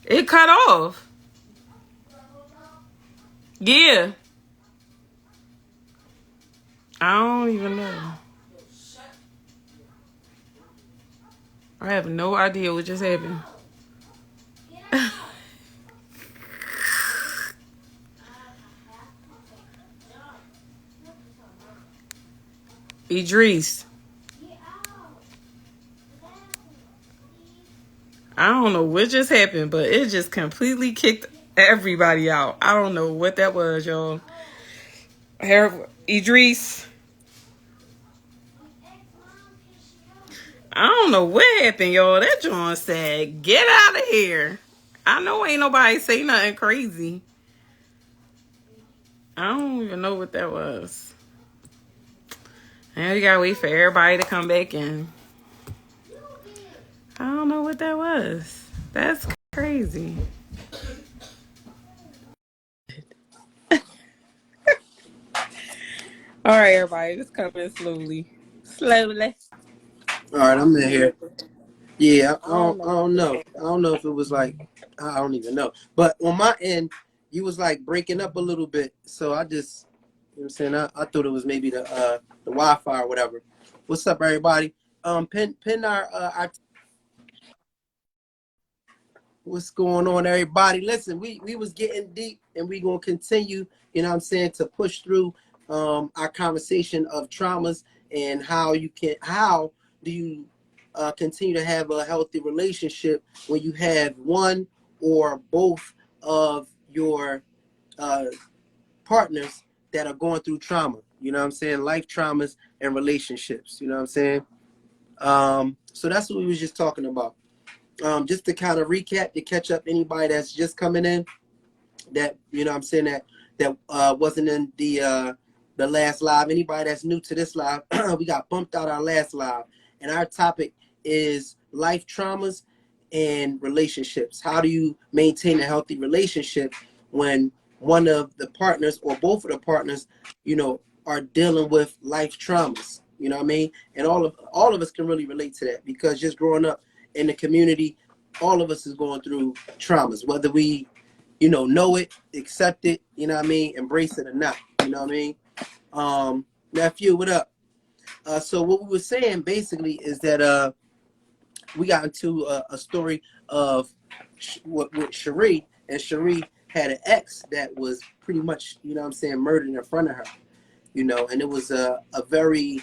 It cut off. Yeah. I don't even know. I have no idea what just happened. Idris. I don't know what just happened, but it just completely kicked everybody out. I don't know what that was, y'all. Idris. I don't know what happened, y'all. That John said, get out of here. I know ain't nobody say nothing crazy. I don't even know what that was. Now you gotta wait for everybody to come back in. I don't know what that was. That's crazy. All right, everybody, just come in slowly. Slowly. All right, I'm in here. Yeah, I don't I know. don't know. I don't know if it was like, I don't even know. But on my end, you was like breaking up a little bit. So I just, you know what I'm saying? I thought it was maybe the Wi-Fi or whatever. What's up, everybody? Pin our what's going on, everybody? Listen, we was getting deep, and we gonna continue. You know what I'm saying, to push through our conversation of traumas and how do you continue to have a healthy relationship when you have one or both of your uh, partners that are going through trauma. You know what I'm saying, life traumas and relationships. You know what I'm saying. So that's what we was just talking about. Just to kind of recap, to catch up anybody that's just coming in, that, you know what I'm saying, that wasn't in the last live. Anybody that's new to this live, we got bumped out our last live, and our topic is life traumas and relationships. How do you maintain a healthy relationship when one of the partners or both of the partners, you know, are dealing with life traumas? You know what I mean? And all of us can really relate to that, because just growing up in the community, all of us is going through traumas, whether we, you know it, accept it, you know what I mean, embrace it or not, you know what I mean. Nephew, what up? So what we were saying basically is that we got into a story of with Cherie, and Cherie had an ex that was pretty much, you know what I'm saying, murdered in front of her, you know, and it was a very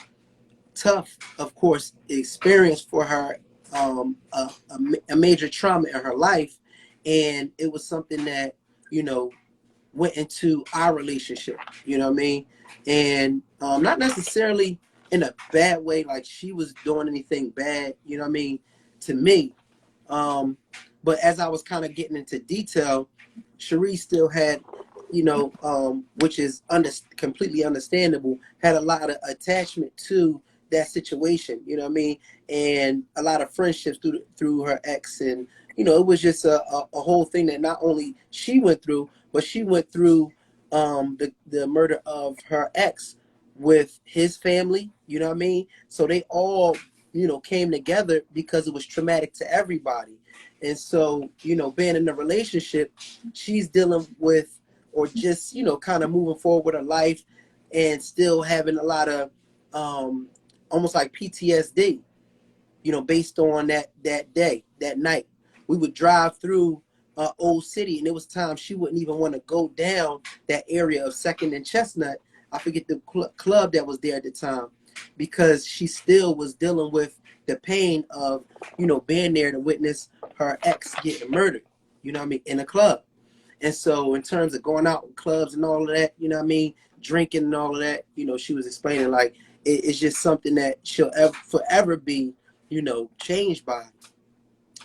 tough, of course, experience for her, a major trauma in her life, and it was something that, you know, went into our relationship, you know what I mean, and not necessarily in a bad way, like she was doing anything bad, you know what I mean, to me, um, but as I was kind of getting into detail, Cherie still had, you know, which is completely understandable, had a lot of attachment to that situation, you know what I mean, and a lot of friendships through her ex, and you know, it was just a whole thing that not only she went through, but she went through the murder of her ex with his family, you know what I mean. So they all, you know, came together because it was traumatic to everybody. And so, you know, being in a relationship, she's dealing with, or just, you know, kind of moving forward with her life, and still having a lot of almost like PTSD, you know, based on that night. We would drive through Old City, and it was times she wouldn't even want to go down that area of Second and Chestnut. I forget the club that was there at the time, because she still was dealing with the pain of, you know, being there to witness her ex getting murdered, you know what I mean, in a club. And so in terms of going out in clubs and all of that, you know what I mean, drinking and all of that, you know, she was explaining like it's just something that she'll forever be, you know, changed by.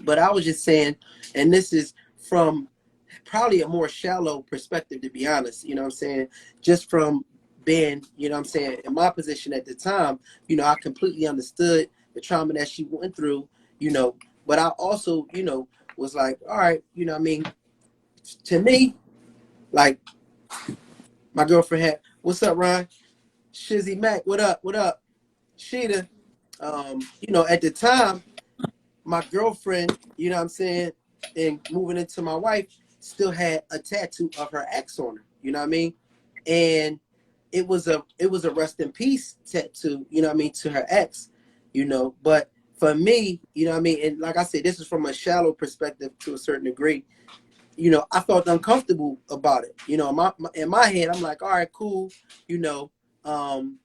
But I was just saying, and this is from probably a more shallow perspective, to be honest, you know what I'm saying, just from being, you know what I'm saying, in my position at the time, you know, I completely understood the trauma that she went through, you know, but I also, you know, was like, all right, you know what I mean, to me, like, my girlfriend had, what's up, Ron? Shizzy Mac, what up? What up? Sheeta, you know, at the time, my girlfriend, you know what I'm saying, and moving into my wife, still had a tattoo of her ex on her. You know what I mean? And it was a rest in peace tattoo. You know what I mean, to her ex. You know, but for me, you know what I mean, and like I said, this is from a shallow perspective to a certain degree. You know, I felt uncomfortable about it. You know, in my head, I'm like, all right, cool. You know, um,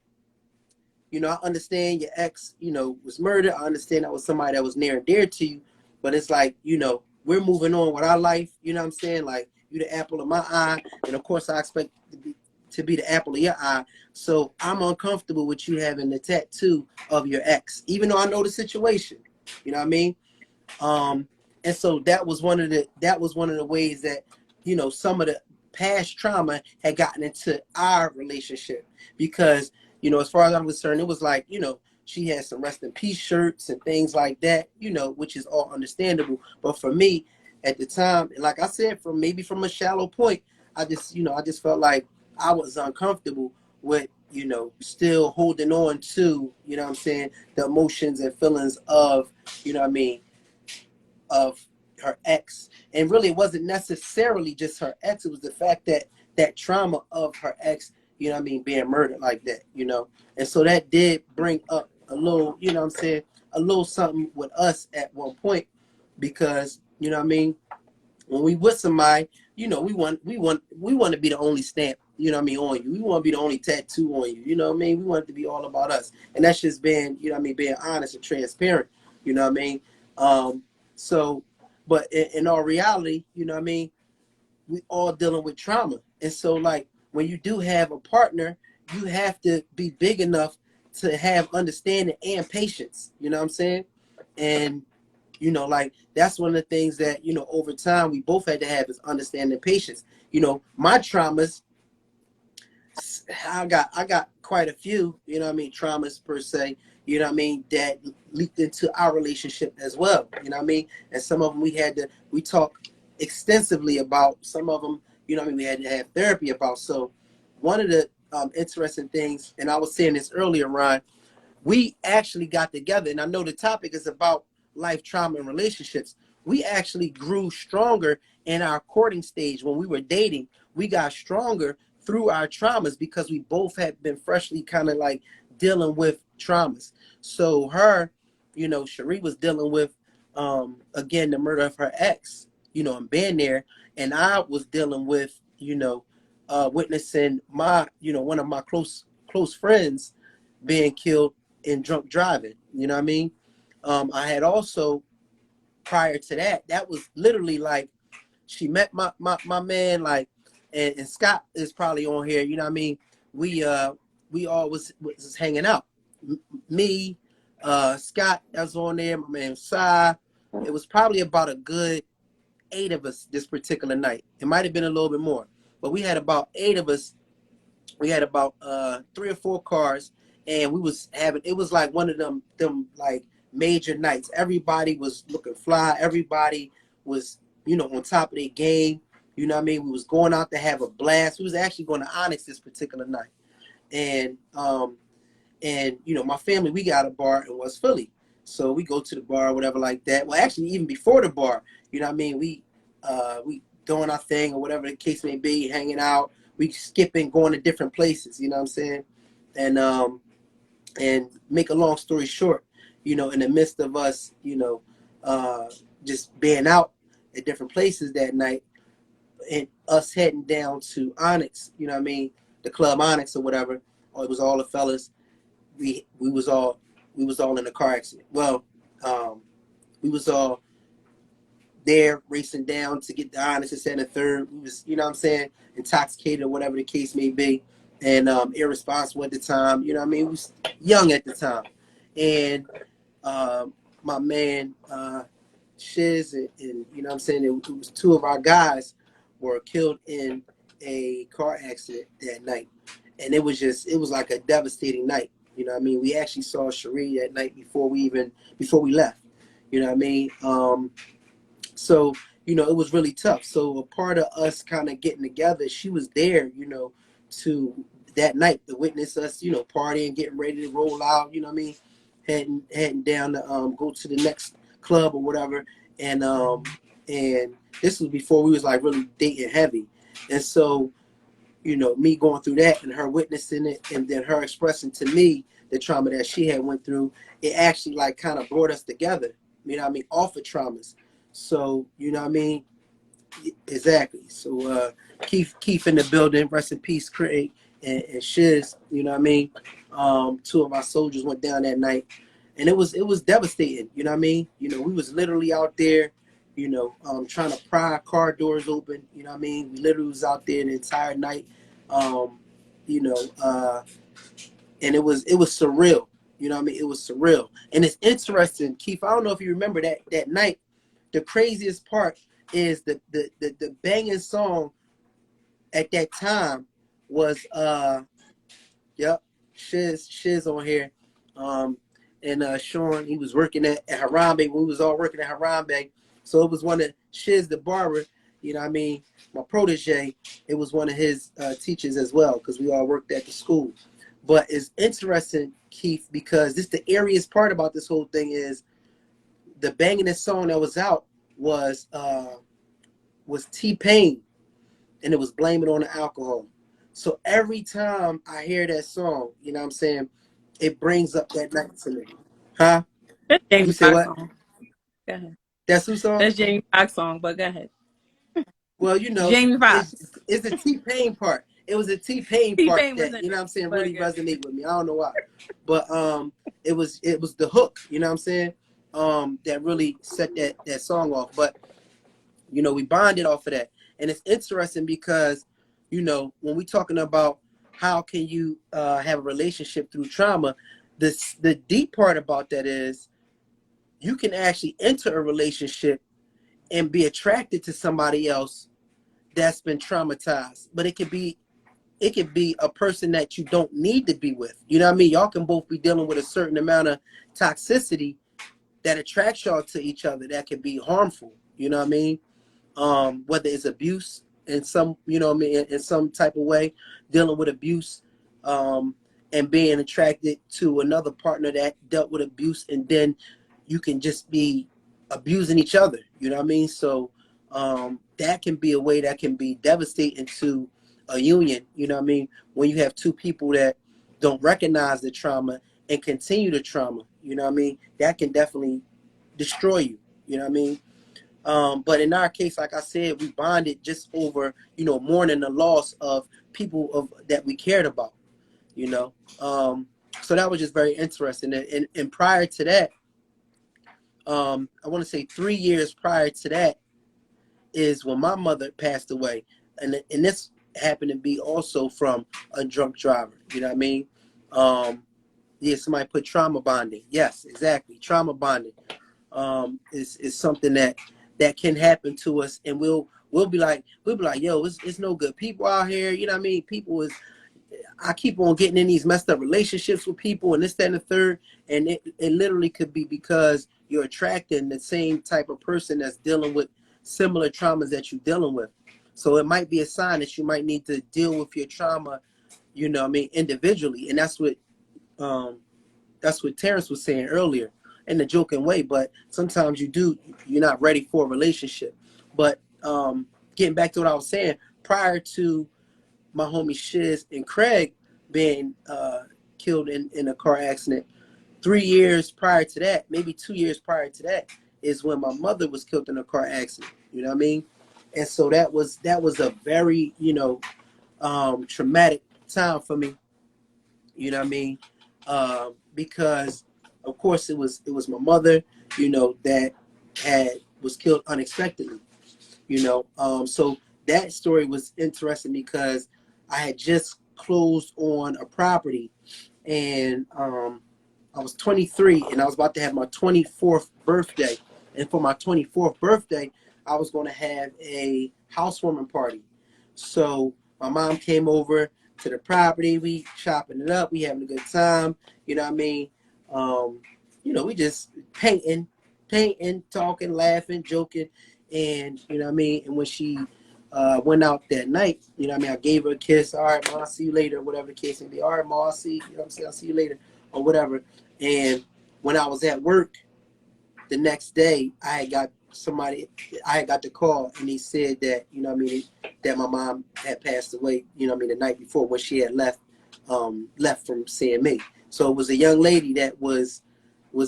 I understand your ex, was murdered. I understand that was somebody that was near and dear to you. But it's like, we're moving on with our life. You know what I'm saying? Like, you the apple of my eye. And of course, I expect to be the apple of your eye. So I'm uncomfortable with you having the tattoo of your ex, even though I know the situation. You know what I mean? Um, and so that was one of the ways that, some of the past trauma had gotten into our relationship because, as far as I'm concerned, it was like, she had some rest in peace shirts and things like that, which is all understandable. But for me at the time, and like I said, from a shallow point, I just felt like I was uncomfortable with, still holding on to, what I'm saying, the emotions and feelings of, you know what I mean, of her ex. And really, it wasn't necessarily just her ex. It was the fact that that trauma of her ex, being murdered like that, And so that did bring up a little, what I'm saying, a little something with us at one point because, when we with somebody, we want to be the only stamp, on you. We want to be the only tattoo on you, We want it to be all about us. And that's just being, being honest and transparent, you know what I mean? So, but in all reality, we all dealing with trauma. And so, like, when you do have a partner, you have to be big enough to have understanding and patience, you know what I'm saying? And, like, that's one of the things that, over time we both had to have is understanding and patience. My traumas, I got quite a few, traumas per se, that leaked into our relationship as well, and some of them we talk extensively about. Some of them, we had to have therapy about. So one of the interesting things, and I was saying this earlier, Ron, we actually got together, and I know the topic is about life, trauma, and relationships. We actually grew stronger in our courting stage when we were dating. We got stronger through our traumas because we both had been freshly kind of like dealing with traumas. So Cherie was dealing with, again, the murder of her ex, and being there, and I was dealing with, witnessing one of my close friends being killed in drunk driving. You know what I mean? I had also, prior to that, that was literally like she met my man, like, and Scott is probably on here. You know what I mean? We all was hanging out. Me, Scott, that was on there. My man Sai. It was probably about a good 8 of us this particular night. It might have been a little bit more, but we had about 8 of us. We had about 3 or 4 cars, and we was having, it was like one of them like major nights. Everybody was looking fly. Everybody was, on top of their game. You know what I mean? We was going out to have a blast. We was actually going to Onyx this particular night. And my family, we got a bar in West Philly. So we go to the bar or whatever like that. Well, actually, even before the bar, you know what I mean? We doing our thing or whatever the case may be, hanging out. We skipping, going to different places, you know what I'm saying? And make a long story short, in the midst of us, just being out at different places that night and us heading down to Onyx, you know what I mean? The club Onyx or whatever, or it was all the fellas. We was all in a car accident. Well, we was all there racing down to get the Onyx and second and third. We was, what I'm saying, intoxicated or whatever the case may be, and irresponsible at the time. You know what I mean? We was young at the time. And my man Shiz and what I'm saying, it was 2 of our guys were killed in a car accident that night. And it was like a devastating night. You know what I mean? We actually saw Cherie that night before we left. You know what I mean? So, it was really tough. So a part of us kind of getting together, she was there, to that night to witness us, partying, getting ready to roll out, you know what I mean? Heading down to go to the next club or whatever. And And this was before we was like really dating heavy. And so, you know, me going through that and her witnessing it, and then her expressing to me the trauma that she had went through, it actually like kind of brought us together, you know what I mean, off of traumas. So, you know what I mean? Exactly. So Keith in the building, rest in peace, Craig and Shiz, you know what I mean? Two of our soldiers went down that night, and it was devastating, you know what I mean? You know, we was literally out there, you know, trying to pry car doors open, you know what I mean? We literally was out there the entire night. Um, you know, and it was surreal, you know what I mean? It was surreal. And it's interesting, Keith, I don't know if you remember that night. The craziest part is the banging song at that time was yep, Shiz on here. And Sean, he was working at Harambe when we was all working at Harambe. So it was one of Shiz the barber, you know what I mean, my protege, it was one of his teachers as well, because we all worked at the school. But it's interesting, Keith, because this the airiest part about this whole thing is the banging song that was out was T-Pain, and it was Blame It on the Alcohol. So every time I hear that song, you know what I'm saying, it brings up that night to me. Huh? That's You Jamie say Foxx what? song. Go ahead. That's who song? That's Jamie Foxx song, but go ahead. Well, you know, Jamie it's Foxx. it's the T-Pain part. It was the T-Pain part T-Pain was that, in you know it, what I'm saying, but really go ahead. resonate with me. I don't know why. But it was the hook, you know what I'm saying? That really set that song off. But you know, we bonded off of that. And it's interesting because, you know, when we talking about how can you have a relationship through trauma, the deep part about that is you can actually enter a relationship and be attracted to somebody else that's been traumatized. But it could be a person that you don't need to be with. You know what I mean? Y'all can both be dealing with a certain amount of toxicity that attracts y'all to each other that can be harmful. You know what I mean? Whether it's abuse in some, you know what I mean, in some type of way, dealing with abuse, and being attracted to another partner that dealt with abuse, and then you can just be abusing each other, you know what I mean? So that can be a way that can be devastating to a union, you know what I mean, when you have two people that don't recognize the trauma and continue the trauma, you know what I mean, that can definitely destroy you, you know what I mean? But in our case, like I said, we bonded just over, you know, mourning the loss of people of that we cared about, you know. So that was just very interesting. And prior to that, I want to say 3 years prior to that is when my mother passed away. And this happened to be also from a drunk driver, you know what I mean? Yeah, somebody put trauma bonding. Yes, exactly. Trauma bonding is something that can happen to us, and we'll be like, yo, it's no good people out here, you know what I mean? People is I keep on getting in these messed up relationships with people and this, that, and the third, and it literally could be because you're attracting the same type of person that's dealing with similar traumas that you're dealing with. So it might be a sign that you might need to deal with your trauma, you know what I mean, individually, and um that's what Terrence was saying earlier in a joking way, but sometimes you're not ready for a relationship. But getting back to what I was saying, prior to my homie Shiz and Craig being killed in a car accident, 3 years prior to that, maybe 2 years prior to that, is when my mother was killed in a car accident. You know what I mean? And so that was a very, you know, traumatic time for me, you know what I mean? Because of course it was my mother, you know, that was killed unexpectedly, you know. So that story was interesting because I had just closed on a property, and I was 23 and I was about to have my 24th birthday. And for my 24th birthday, I was going to have a housewarming party. So my mom came over to the property. We chopping it up. We having a good time. You know what I mean? Um, you know, we just painting, talking, laughing, joking. And, you know what I mean? And when she went out that night, you know what I mean? I gave her a kiss. All right, Ma, I'll see you later. Whatever the case may be. All right, Ma, I'll see you. You know what I'm saying? I'll see you later or whatever. And when I was at work the next day, I had got somebody, I got the call and he said that, you know what I mean, that my mom had passed away, you know what I mean, the night before when she had left from seeing me. So it was a young lady that was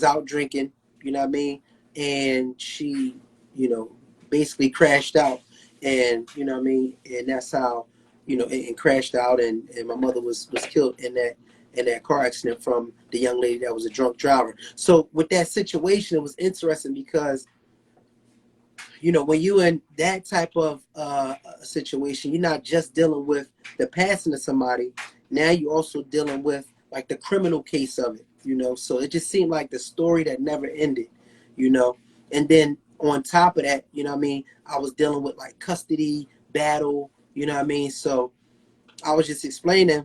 out drinking, you know what I mean, and she, you know, basically crashed out, and you know what I mean, and that's how, you know, and crashed out, and my mother was killed in that car accident from the young lady that was a drunk driver. So with that situation, it was interesting because, you know, when you in that type of situation, you're not just dealing with the passing of somebody. Now you're also dealing with like the criminal case of it, you know. So it just seemed like the story that never ended, you know. And then on top of that, you know what I mean, I was dealing with like custody battle, you know what I mean. So I was just explaining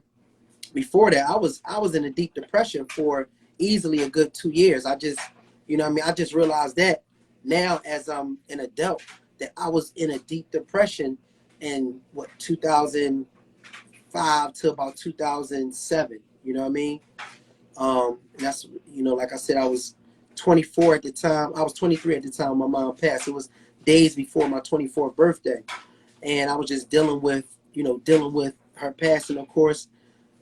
before that I was in a deep depression for easily a good 2 years. I just, you know what I mean, I just realized that now as I'm an adult that I was in a deep depression in what 2005 to about 2007, you know what I mean. And that's, you know, like I said, I was 24 at the time. I was 23 at the time my mom passed. It was days before my 24th birthday, and I was just dealing with, you know, dealing with her passing, of course.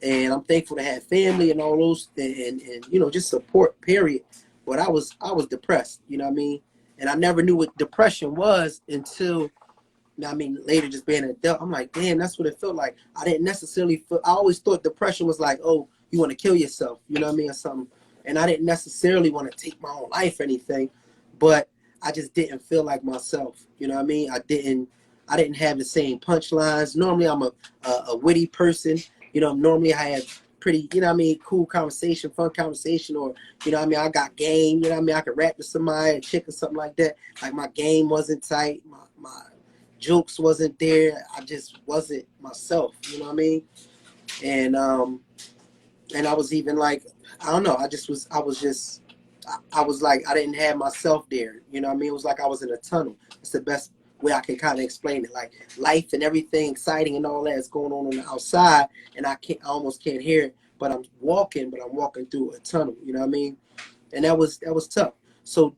And I'm thankful to have family and all those, and you know, just support, period. But I was depressed, you know what I mean. And I never knew what depression was until, you know what I mean, later, just being an adult. I'm like, damn, that's what it felt like. I didn't necessarily feel. I always thought depression was like, oh, you want to kill yourself, you know what I mean, or something. And I didn't necessarily want to take my own life or anything, but I just didn't feel like myself, you know what I mean. I didn't have the same punchlines. Normally, I'm a witty person. You know, normally I have pretty, you know what I mean, cool conversation, fun conversation, or, you know what I mean, I got game, you know what I mean, I could rap to somebody, a chick or something like that. Like my game wasn't tight, my jokes wasn't there. I just wasn't myself, you know what I mean? And and I was even like, I don't know, I was like, I didn't have myself there, you know what I mean? It was like I was in a tunnel. It's the best way I can kind of explain it. Like life and everything exciting and all that is going on the outside, and I almost can't hear it, but I'm walking through a tunnel, you know what I mean? And that was tough. So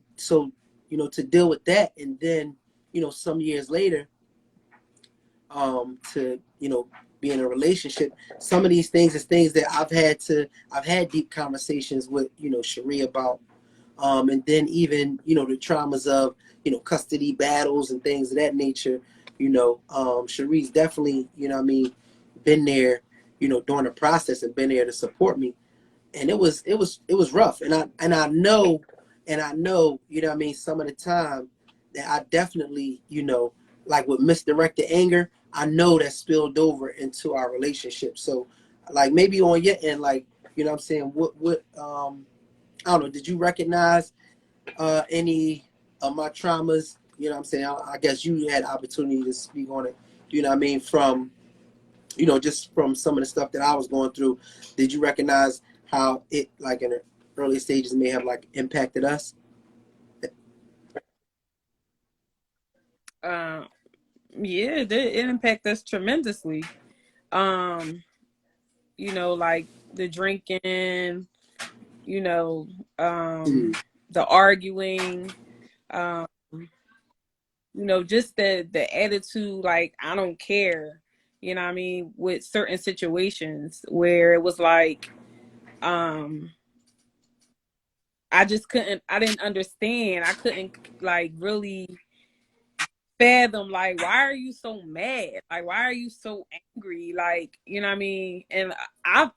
you know, to deal with that, and then, you know, some years later, to, you know, be in a relationship, some of these things is things that I've had deep conversations with, you know, Cherie about, and then even, you know, the traumas of, you know, custody battles and things of that nature, you know. Cherie's definitely, you know what I mean, been there, you know, during the process, and been there to support me. And it was rough, and I know, you know what I mean, some of the time that I definitely, you know, like with misdirected anger, I know that spilled over into our relationship. So like maybe on your end, like, you know what I'm saying, what I don't know, did you recognize any of my traumas? You know what I'm saying? I guess you had opportunity to speak on it, you know what I mean, from, you know, just from some of the stuff that I was going through. Did you recognize how it, like in the early stages, may have like impacted us? Uh, yeah, it impacted us tremendously. Um, you know, like the drinking, you know, Mm, the arguing, um, you know, just the attitude, like I don't care, you know what I mean, with certain situations where it was like, um, I didn't understand. I couldn't like really fathom, like, why are you so mad? Like, why are you so angry? Like, you know what I mean? And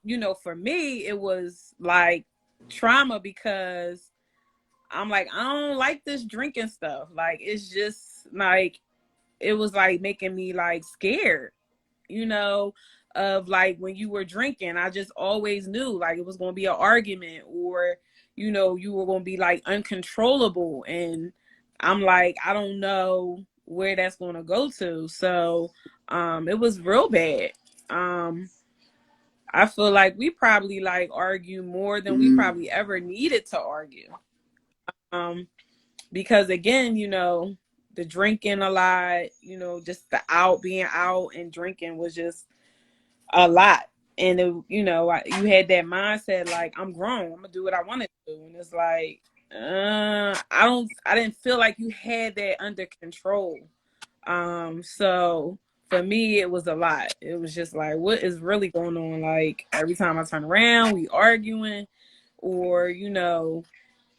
you know, for me, it was like trauma because I'm like, I don't like this drinking stuff. Like, it's just like, it was like making me like scared, you know, of like when you were drinking. I just always knew like it was going to be an argument, or, you know, you were going to be like uncontrollable. And I'm like, I don't know where that's going to go to. So it was real bad. Um, I feel like we probably like argue more than we mm, probably ever needed to argue. Um, because again, you know, the drinking a lot, you know, just the being out and drinking was just a lot. And it, you know, you had that mindset like, I'm grown, I'm gonna do what I want to do, and it's like, I didn't feel like you had that under control. So for me, it was a lot. It was just like, what is really going on? Like every time I turn around, we arguing, or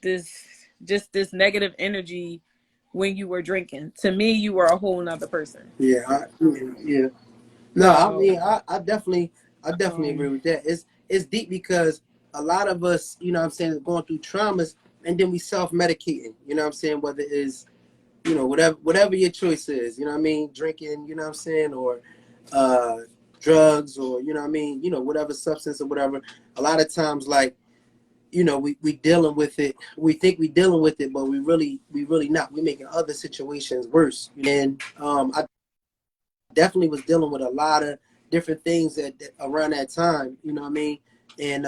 this this negative energy when you were drinking. To me, you were a whole nother person. Yeah. No, I So, mean, I definitely agree um, with that. It's deep because a lot of us, what I'm saying, are going through traumas, and then we self-medicating. You know what I'm saying? Whether it's, whatever your choice is, what I mean, drinking, what I'm saying, or uh, drugs, or what I mean, whatever substance or whatever. A lot of times, like, we dealing with it. We think we dealing with it, but we really not. We making other situations worse. And I definitely was dealing with a lot of different things around that time. You know what I mean? And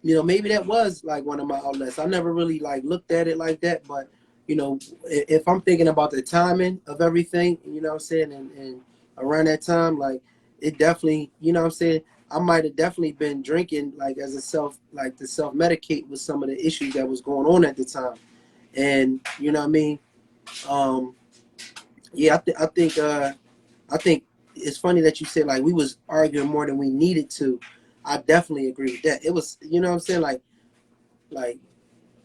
maybe that was like one of my outlets. I never really like looked at it like that, but if I'm thinking about the timing of everything, what I'm saying, and around that time, like it definitely, what I'm saying, I might have definitely been drinking like as a to self medicate with some of the issues that was going on at the time, and you know what I mean. Um, yeah, I think it's funny that you said like we was arguing more than we needed to. I definitely agree with that. It was, what I'm saying, like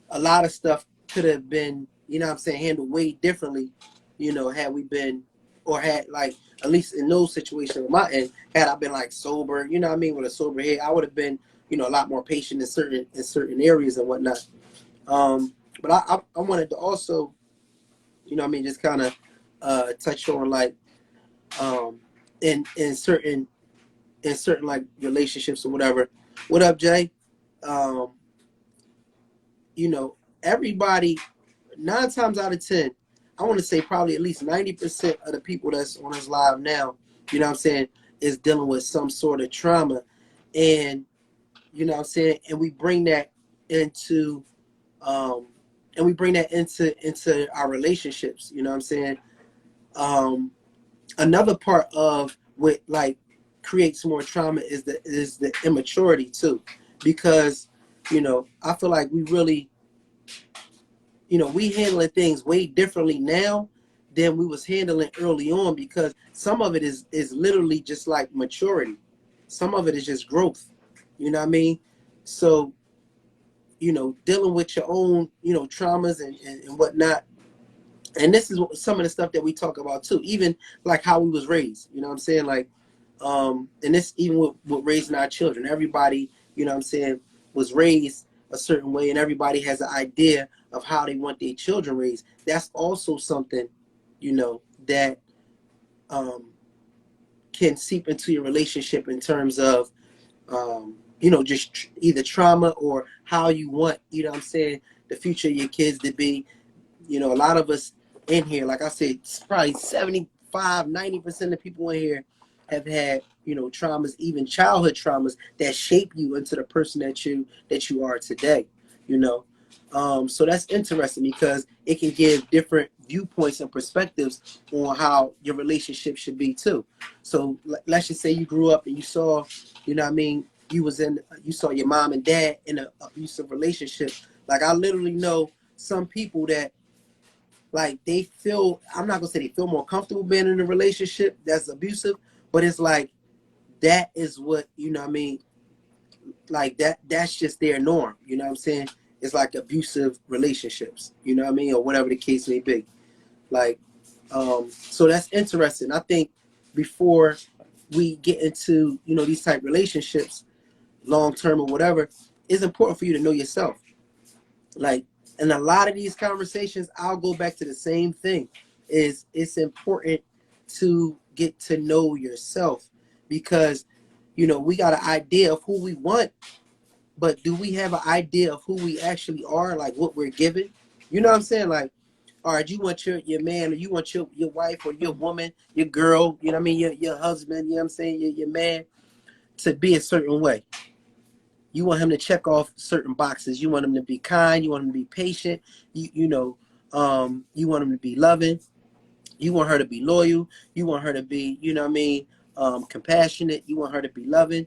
a lot of stuff could have been, what I'm saying, handled way differently, had we been, or had like, at least in those situations on my end, had I been like sober, what I mean, with a sober head, I would have been, a lot more patient in certain areas and whatnot. But I wanted to also, what I mean, just kind of touch on like um in certain like relationships or whatever. What up, Jay? Um, you know, everybody, 9 times out of 10, I want to say probably at least 90% of the people that's on this live now, what I'm saying, is dealing with some sort of trauma. And, what I'm saying, and we bring that into um into our relationships, what I'm saying. Um Another part of what like creates more trauma is the immaturity too, because I feel like we really, we handling things way differently now than we was handling early on, because some of it is literally just like maturity, some of it is just growth, you know what I mean. So dealing with your own traumas and whatnot, and this is some of the stuff that we talk about too, even like how we was raised, what I'm saying, like and this even with raising our children, everybody, what I'm saying, was raised a certain way, and everybody has an idea of how they want their children raised. That's also something that um can seep into your relationship in terms of just either trauma or how you want, what I'm saying, the future of your kids to be. A lot of us in here, like I said, probably 75, 90% of people in here have had, traumas, even childhood traumas that shape you into the person that you are today, you know. So that's interesting because it can give different viewpoints and perspectives on how your relationship should be too. So let's just say you grew up and you saw, what I mean, you saw your mom and dad in an abusive relationship. Like I literally know some people that like they feel, I'm not gonna say they feel more comfortable being in a relationship that's abusive, but it's like that is what, what I mean, like that's just their norm, what I'm saying. It's like abusive relationships, what I mean, or whatever the case may be. Like so that's interesting. I think before we get into these type relationships, long term or whatever, it's important for you to know yourself. Like in a lot of these conversations, I'll go back to the same thing. Is it's important to get to know yourself, because we got an idea of who we want, but do we have an idea of who we actually are, like what we're given? You know what I'm saying? Like, all right, you want your man, or you want your wife, or your woman, your girl, you know what I mean, your husband, you know what I'm saying, your man, to be a certain way. You want him to check off certain boxes. You want him to be kind. You want him to be patient. You want him to be loving. You want her to be loyal. You want her to be, you know what I mean, compassionate. You want her to be loving.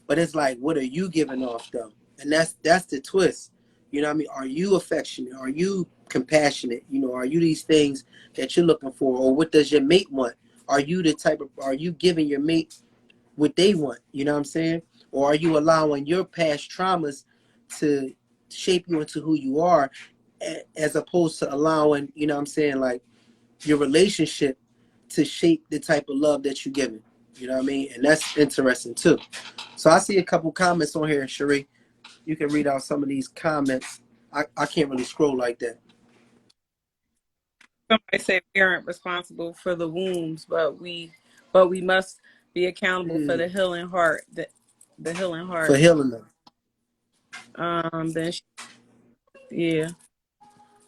But it's like, what are you giving off though? And that's the twist. You know what I mean? Are you affectionate? Are you compassionate? You know, are you these things that you're looking for? Or what does your mate want? Are you the type of, are you giving your mate what they want? You know what I'm saying? Or are you allowing your past traumas to shape you into who you are, as opposed to allowing, you know what I'm saying, like your relationship to shape the type of love that you're giving? You know what I mean? And that's interesting too. So I see a couple comments on here, Cherie. You can read out some of these comments. I can't really scroll like that. Somebody said we aren't responsible for the wounds, but we must be accountable for the healing heart. The healing For heart. healing them. Then yeah,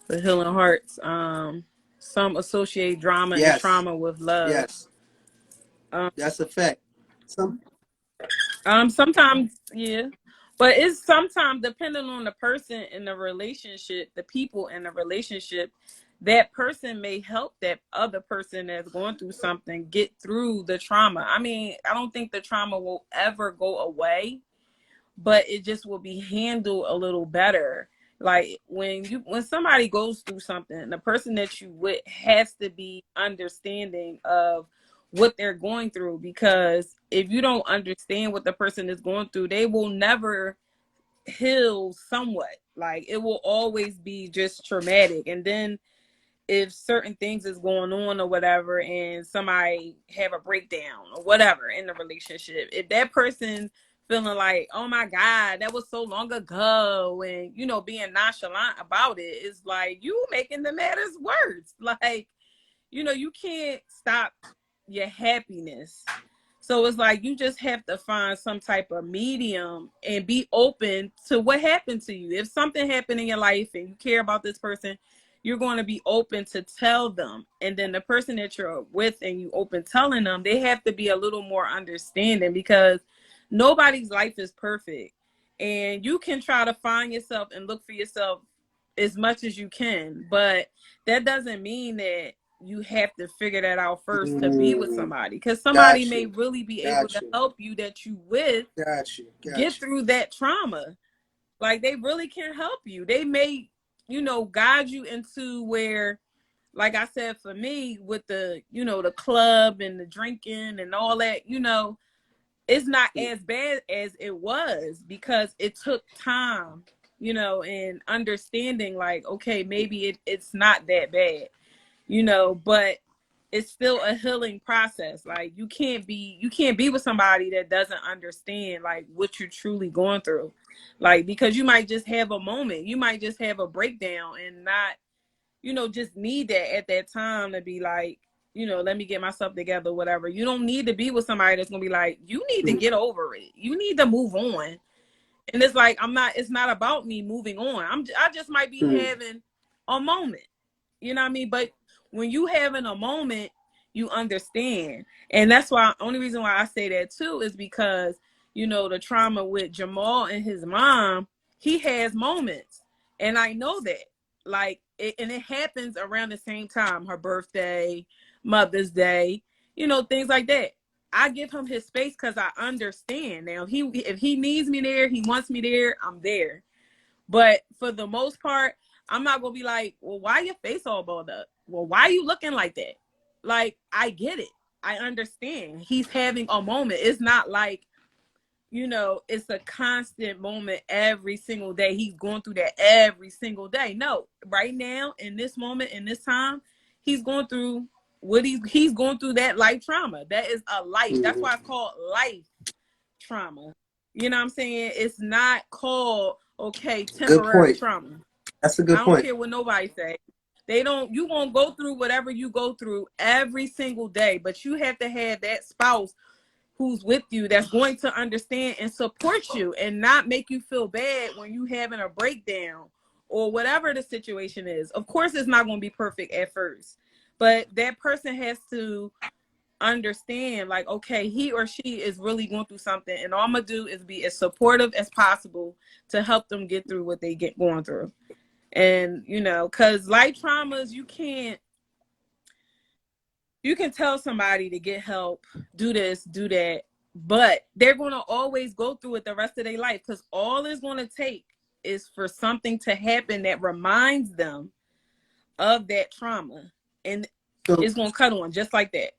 the healing hearts. Some associate drama and Yes. trauma with love. Yes. Um, That's a fact. Some. Sometimes, yeah, but it's sometimes depending on the person in the relationship, the people in the relationship. That person may help that other person that's going through something get through the trauma. I mean, I don't think the trauma will ever go away, but it just will be handled a little better. Like when somebody goes through something, the person that you with has to be understanding of what they're going through, because if you don't understand what the person is going through, they will never heal somewhat. Like it will always be just traumatic. And then if certain things is going on or whatever, and somebody have a breakdown or whatever in the relationship, if that person feeling like, oh my God, that was so long ago, and being nonchalant about it, it's like you making the matters worse. Like, you can't stop your happiness. So it's like you just have to find some type of medium and be open to what happened to you. If something happened in your life and you care about this person, you're going to be open to tell them. And then the person that you're with and you open telling them, they have to be a little more understanding, because nobody's life is perfect. And you can try to find yourself and look for yourself as much as you can, but that doesn't mean that you have to figure that out first to be with somebody, because somebody Got may you. really be able Got to you. help you that you with Got you. get Got you. through that trauma. Like they really can help you. They may guide you into where, like I said, for me with the club and the drinking and all that, it's not as bad as it was, because it took time, and understanding, like, okay, maybe it's not that bad, but it's still a healing process. Like you can't be with somebody that doesn't understand like what you're truly going through. Like, because you might just have a moment, you might just have a breakdown and not, just need that at that time to be like, let me get myself together, whatever. You don't need to be with somebody that's gonna be like, you need to get over it. You need to move on. And it's like, it's not about me moving on. I just might be having a moment. You know what I mean? But when you having a moment, you understand. And that's why, only reason why I say that too is because, the trauma with Jamal and his mom, he has moments. And I know that. Like, and it happens around the same time, her birthday, Mother's Day, things like that. I give him his space because I understand. Now, if he needs me there, he wants me there, I'm there. But for the most part, I'm not gonna be like, well, why your face all balled up? Well, why are you looking like that? Like, I get it. I understand. He's having a moment. It's not like, it's a constant moment every single day. He's going through that every single day. No, right now, in this moment, in this time, he's going through he's going through that life trauma. That is a life. That's why it's called life trauma. You know what I'm saying? It's not called, okay, Good temporary point. trauma. That's a I good don't point. care what nobody say. You won't go through whatever you go through every single day, but you have to have that spouse who's with you that's going to understand and support you and not make you feel bad when you having a breakdown or whatever the situation is. Of course, it's not going to be perfect at first, but that person has to understand, like, okay, he or she is really going through something, and all I'm gonna do is be as supportive as possible to help them get through what they get going through. And because life traumas, you can tell somebody to get help, do this, do that, but they're going to always go through it the rest of their life, because all it's going to take is for something to happen that reminds them of that trauma, and So it's gonna cut on just like that.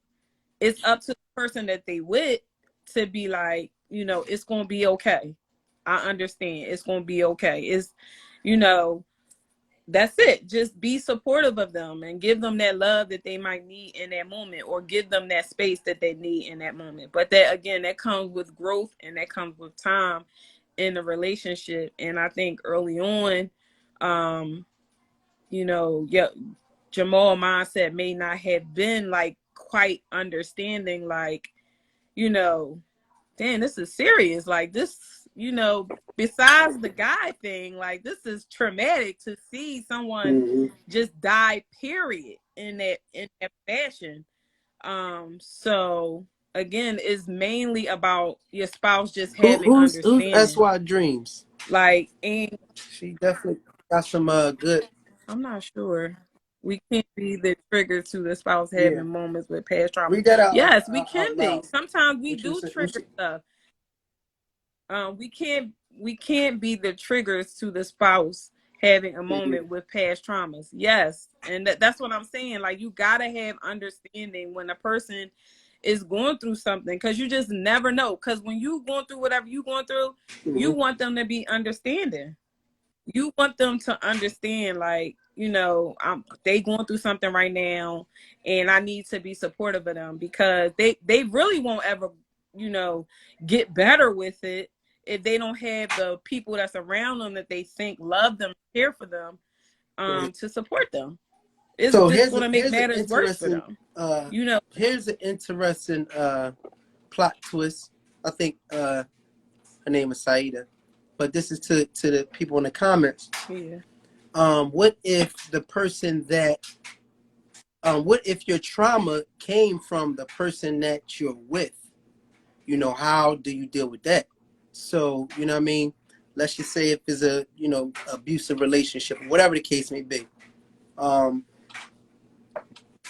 It's up to the person that they with to be like, it's gonna be okay. I understand. It's gonna be okay. It's, you know, that's it. Just be supportive of them and give them that love that they might need in that moment, or give them that space that they need in that moment. But that, again, that comes with growth, and that comes with time in the relationship. And I think early on, yeah, Jamal mindset may not have been like quite understanding, like, damn, this is serious. Like this, besides the guy thing, like this is traumatic to see someone mhm. just die, period, in that fashion. So again, it's mainly about your spouse just having Who's understanding. SY Dreams? Like, and She definitely got some good. I'm not sure. We can't be the trigger to the spouse Yeah, having moments with past trauma. read that Yes, we out can be. loud. Sometimes we What you do say? trigger stuff. We can't be the triggers to the spouse having a Mhm. moment with past traumas. Yes. And that's what I'm saying. Like, you gotta have understanding when a person is going through something, because you just never know. Because when you going through whatever you going through, you Mhm. want them to be understanding. You want them to understand, like, they going through something right now, and I need to be supportive of them, because they really won't ever, you know get better with it if they don't have the people that's around them that they think love them, care for them, Right. to support them. It's So just going to make here's an matters worse for interesting them. uh you know here's an interesting plot twist. I think her name is Saida, but this is to the people in the comments. yeah. What if the person that what if your trauma came from the person that you're with? How do you deal with that? So, you know what I mean? Let's just say if it's a, abusive relationship, whatever the case may be. Um,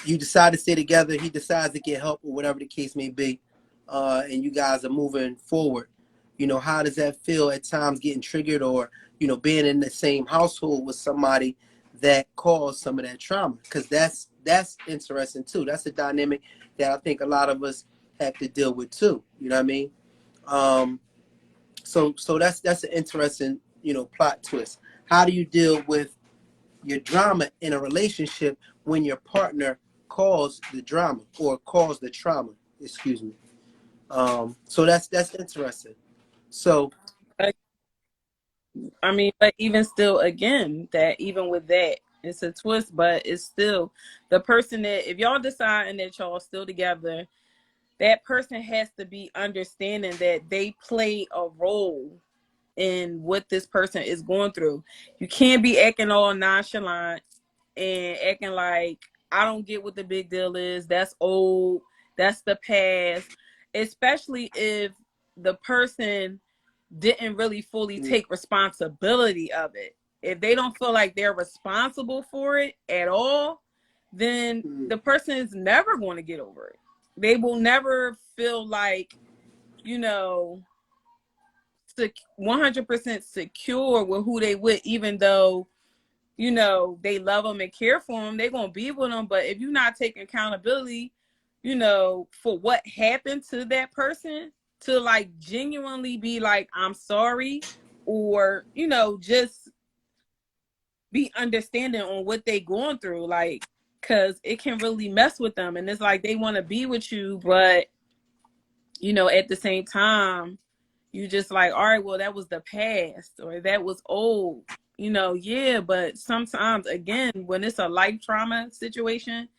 you decide to stay together, he decides to get help, or whatever the case may be, and you guys are moving forward. How does that feel at times, getting triggered, or being in the same household with somebody that caused some of that trauma? Because that's interesting too. That's a dynamic that I think a lot of us have to deal with too. You know what I mean? Um, so that's an interesting plot twist. How do you deal with your drama in a relationship when your partner caused the drama or caused the trauma? Excuse me. So that's interesting. So I mean, but even still, again, that even with that, it's a twist, but it's still the person that, if y'all deciding that y'all still together, that person has to be understanding that they play a role in what this person is going through. You can't be acting all nonchalant and acting like, I don't get what the big deal is. That's old. That's the past. Especially if the person didn't really fully mm, take responsibility of it. If they don't feel like they're responsible for it at all, then mm, the person is never going to get over it. They will never feel like, you know, 100% secure with who they with, even though, they love them and care for them. They're going to be with them. But if you're not taking accountability, for what happened to that person, to like genuinely be like, I'm sorry, or, just be understanding on what they going through, like, because it can really mess with them. And it's like they want to be with you, but, at the same time, you just like, all right, well, that was the past, or that was old. Yeah, but sometimes, again, when it's a life trauma situation,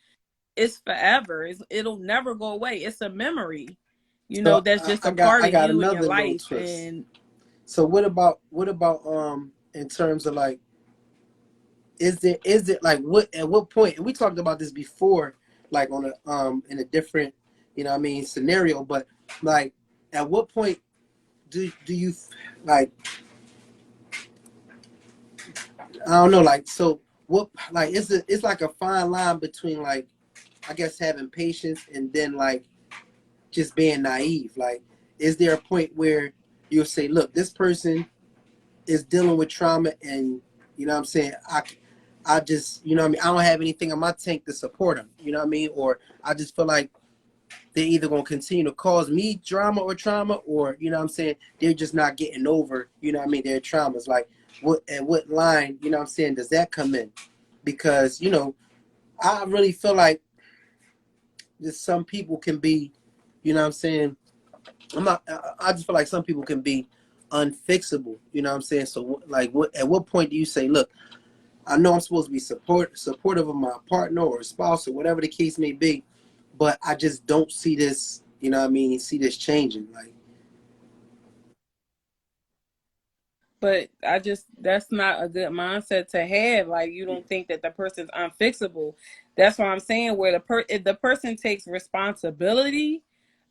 it's forever. It'll never go away. It's a memory, so that's just I a got part I of got you and your another little life. twist. And So what about in terms of like, is it like, what at what point, and we talked about this before, like on a in a different what I mean, scenario, but like, at what point do you like, I don't know, like, so what, like, it's like a fine line between, like, I guess having patience and then like just being naive. Like, is there a point where you'll say, look, this person is dealing with trauma, and you know what I'm saying, I just, you know what I mean, I don't have anything in my tank to support them, you know what I mean, or I just feel like they're either going to continue to cause me drama or trauma, or you know what I'm saying, they're just not getting over, you know what I mean, their traumas. Like what, at what line, you know what I'm saying, does that come in? Because you know, I really feel like just some people can be, you know what I'm saying, I just feel like some people can be unfixable, you know what I'm saying. So like what, at what point do you say, look, I know I'm supposed to be supportive of my partner or spouse or whatever the case may be, but I just don't see this, you know what I mean, see this changing. Like, But I just, that's not a good mindset to have. Like, you don't think that the person's unfixable. That's what I'm saying. Where if the person takes responsibility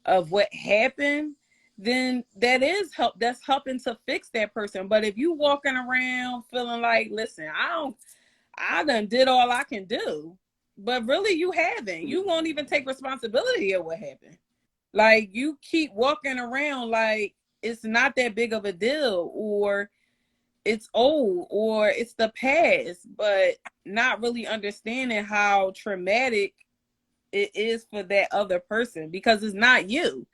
of what happened, then that is help. That's helping to fix that person. But if you walking around feeling like, listen, I done did all I can do, but really you haven't. You won't even take responsibility of what happened. Like you keep walking around like it's not that big of a deal, or it's old, or it's the past, but not really understanding how traumatic it is for that other person, because it's not you.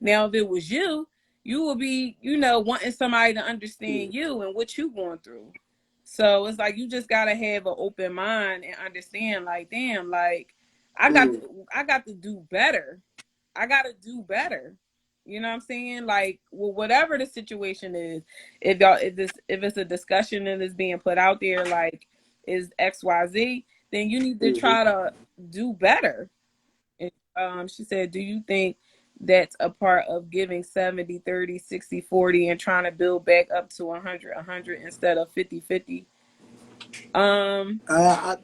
Now, if it was you, you would be, wanting somebody to understand you and what you going through. So it's like you just gotta have an open mind and understand, like, damn, like I got mm, to, I got to do better. I gotta do better. You know what I'm saying? Like, well, whatever the situation is, if it's a discussion and it's being put out there, like is XYZ, then you need to mm-hmm. try to do better. And, she said, do you think that's a part of giving 70, 30, 60, 40, and trying to build back up to 100 instead of 50-50? Um, I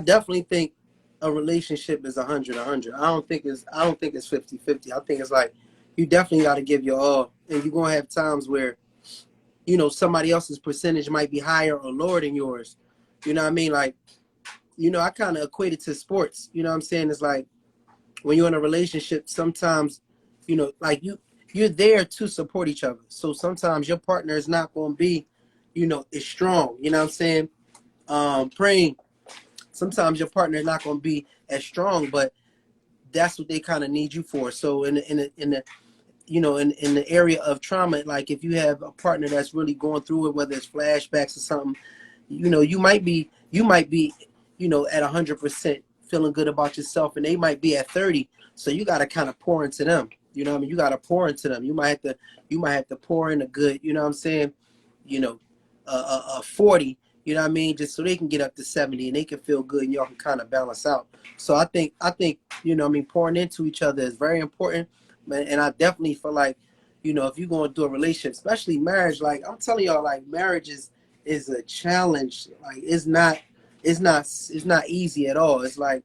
definitely think a relationship is 100. I don't think it's 50-50. I think it's like you definitely got to give your all, and you're gonna have times where you know somebody else's percentage might be higher or lower than yours. You know what I mean? Like, you know, I kind of equate it to sports. You know what I'm saying? It's like when you're in a relationship, sometimes, you know, like you're there to support each other. So sometimes your partner is not going to be, you know, as strong. You know what I'm saying? Praying. Sometimes your partner is not going to be as strong, but that's what they kind of need you for. So in the you know, in the area of trauma, like if you have a partner that's really going through it, whether it's flashbacks or something, you know, you might be, you know, at 100% feeling good about yourself, and they might be at 30. So you got to kind of pour into them. You know what I mean? You got to pour into them. You might have to pour in a good, you know what I'm saying? You know, 40. You know what I mean? Just so they can get up to 70 and they can feel good, and y'all can kind of balance out. So I think, you know what I mean, pouring into each other is very important. And I definitely feel like, you know, if you're going to do a relationship, especially marriage, like I'm telling y'all, like marriage is a challenge. Like it's not easy at all. It's like,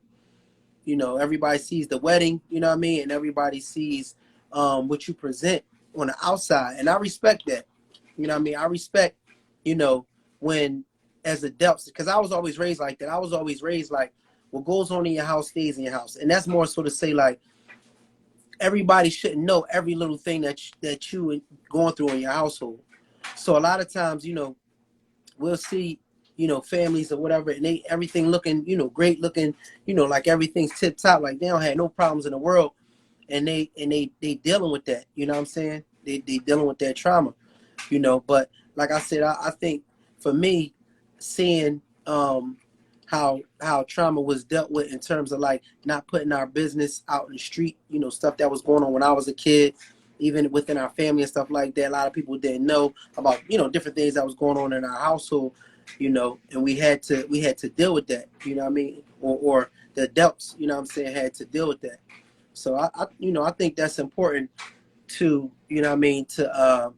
you know, everybody sees the wedding, you know what I mean, and everybody sees what you present on the outside, and I respect that. You know what I mean? I respect, you know, when as adults, because I was always raised like that. I was always raised like what goes on in your house stays in your house, and that's more so to say like everybody shouldn't know every little thing that you going through in your household. So a lot of times, you know, we'll see, you know, families or whatever, and they everything looking, you know, great looking, you know, like everything's tip top, like they don't have no problems in the world, and they dealing with that. You know what I'm saying? They dealing with that trauma, you know. But like I said, I think for me, seeing how trauma was dealt with in terms of like not putting our business out in the street, you know, stuff that was going on when I was a kid, even within our family and stuff like that. A lot of people didn't know about, you know, different things that was going on in our household, you know, and we had to deal with that, you know what I mean? Or the adults, you know what I'm saying, had to deal with that. So I you know, I think that's important to, you know what I mean, to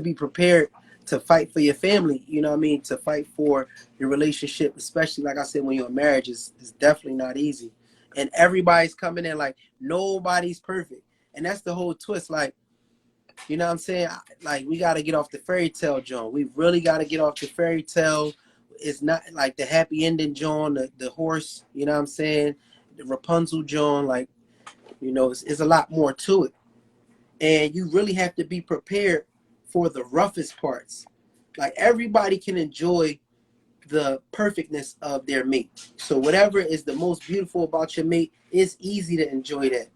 be prepared to fight for your family, you know what I mean, to fight for your relationship, especially like I said, when you're in marriage, is definitely not easy. And everybody's coming in like nobody's perfect. And that's the whole twist. Like, you know what I'm saying? Like we gotta get off the fairy tale, John. We really gotta get off the fairy tale. It's not like the happy ending, John, the horse, you know what I'm saying? The Rapunzel, John, like, you know, it's a lot more to it, and you really have to be prepared for the roughest parts. Like everybody can enjoy the perfectness of their mate. So whatever is the most beautiful about your mate, it's easy to enjoy that.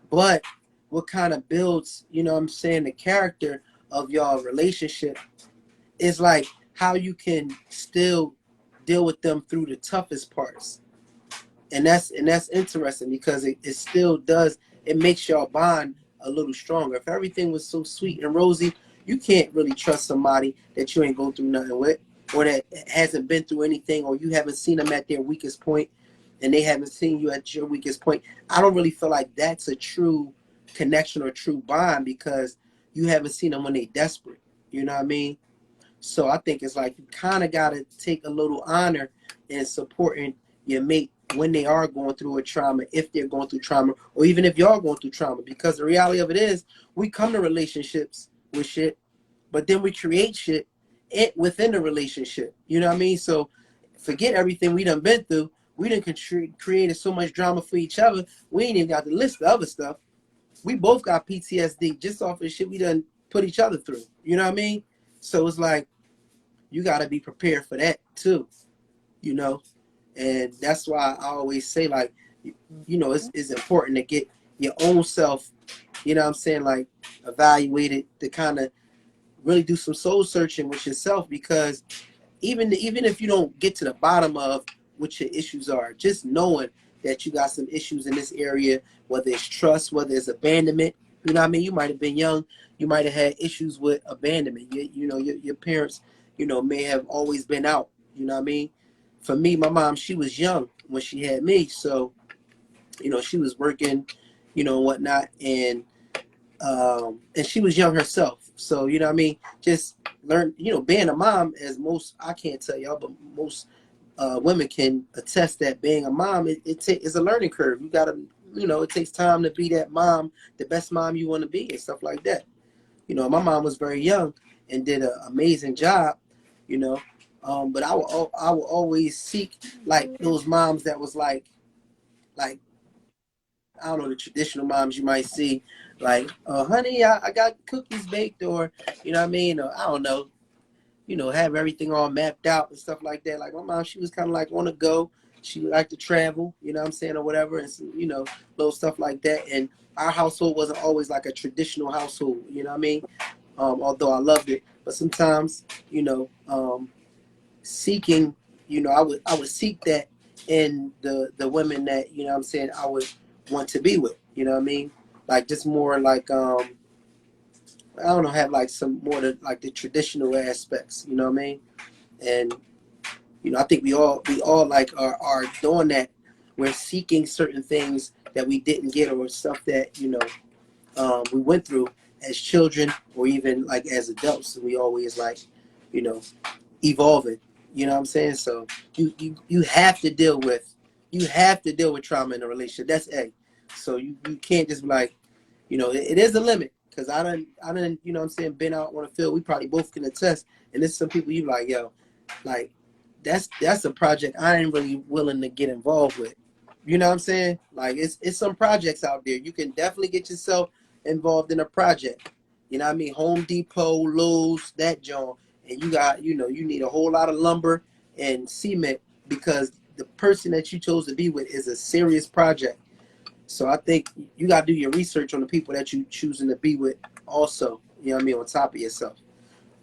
But what kind of builds, you know what I'm saying, the character of y'all relationship is like how you can still deal with them through the toughest parts. And that's interesting because it still does, it makes y'all bond a little stronger. If everything was so sweet and rosy, you can't really trust somebody that you ain't go through nothing with, or that hasn't been through anything, or you haven't seen them at their weakest point and they haven't seen you at your weakest point. I don't really feel like that's a true connection or true bond, because you haven't seen them when they desperate. You know what I mean? So I think it's like you kind of got to take a little honor in supporting your mate when they are going through a trauma, if they're going through trauma, or even if y'all going through trauma. Because the reality of it is, we come to relationships with shit, but then we create shit within the relationship. You know what I mean? So forget everything we done been through. We done created so much drama for each other. We ain't even got the list of other stuff. We both got PTSD just off of the shit we done put each other through. You know what I mean? So it's like, you got to be prepared for that too, you know? And that's why I always say, like, you know, it's important to get your own self, you know what I'm saying, like, evaluated, to kind of really do some soul searching with yourself. Because even if you don't get to the bottom of what your issues are, just knowing that you got some issues in this area, whether it's trust, whether it's abandonment. You know what I mean? You might have been young, you might have had issues with abandonment. You know, your parents, you know, may have always been out. You know what I mean? For me, my mom, she was young when she had me, so you know, she was working, you know, and whatnot, and she was young herself. So, you know what I mean? Just learn, you know, being a mom, as most, I can't tell y'all, but most women can attest that being a mom, it's a learning curve. You got to, you know, it takes time to be that mom, the best mom you want to be, and stuff like that. You know, my mom was very young and did an amazing job, you know. But I will always seek like those moms that was like I don't know, the traditional moms you might see, like, honey, I got cookies baked, or, you know what I mean? Or, I don't know, you know, have everything all mapped out and stuff like that. Like my mom, she was kind of like on the go. She liked to travel, you know what I'm saying, or whatever, and so, you know, little stuff like that. And our household wasn't always like a traditional household, you know what I mean? Although I loved it, but sometimes, you know, seeking, you know, I would seek that in the women that, you know what I'm saying, I would want to be with, you know what I mean? Like just more like I don't know, have like some more to like the traditional aspects, you know what I mean? And you know, I think we all like are doing that. We're seeking certain things that we didn't get, or stuff that, you know, we went through as children, or even like as adults. We always like, you know, evolving. You know what I'm saying? So you have to deal with trauma in a relationship. That's A. So you can't just be like, you know, it is a limit, because I done, you know what I'm saying, been out on the field. We probably both can attest. And there's some people you like, yo, like that's a project I ain't really willing to get involved with. You know what I'm saying? Like it's some projects out there. You can definitely get yourself involved in a project. You know what I mean? Home Depot, Lowe's, that joint. And you got, you know, you need a whole lot of lumber and cement, because the person that you chose to be with is a serious project. So I think you got to do your research on the people that you choosing to be with also. You know what I mean? On top of yourself.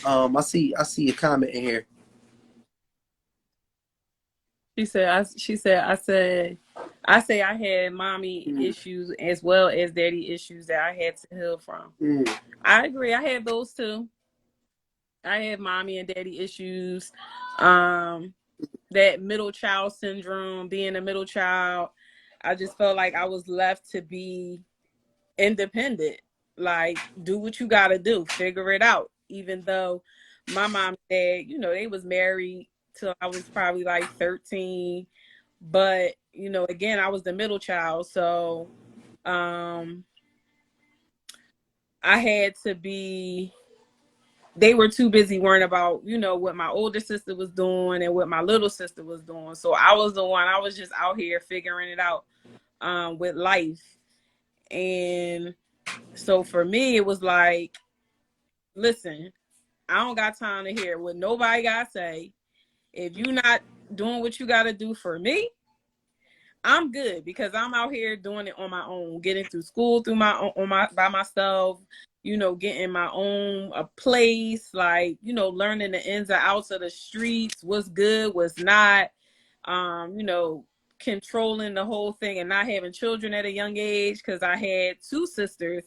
I see a comment in here. I say I had mommy Mm, issues as well as daddy issues that I had to heal from. mm, I agree. I had those too. I had mommy and daddy issues. Um, that middle child syndrome, being a middle child, I just felt like I was left to be independent. Like, do what you gotta do, figure it out. Even though my mom and dad, you know, they was married till I was probably like 13. But, you know, again, I was the middle child. So um I had to be they were too busy worrying about, you know, what my older sister was doing and what my little sister was doing. So I was the one, I was just out here figuring it out with life. And so for me, it was like listen, I don't got time to hear what nobody got to say. If you not doing what you got to do for me, I'm good because I'm out here doing it on my own, getting through school through my own, on my by myself. You know, getting my own a place, like learning the ins and outs of the streets, what's good, what's not. You know, controlling the whole thing and not having children at a young age because I had two sisters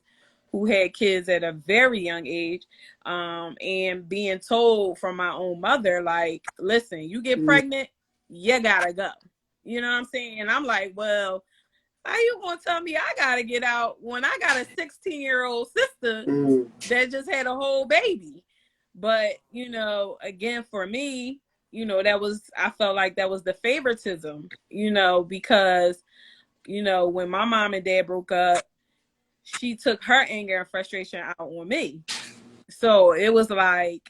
who had kids at a very young age, and being told from my own mother, like, listen, you get pregnant, you gotta go. You know what I'm saying? And I'm like, well, how you gonna tell me I gotta get out when I got a 16-year-old sister that just had a whole baby? But again, for me, I felt like that was the favoritism, because when my mom and dad broke up, she took her anger and frustration out on me. So it was like,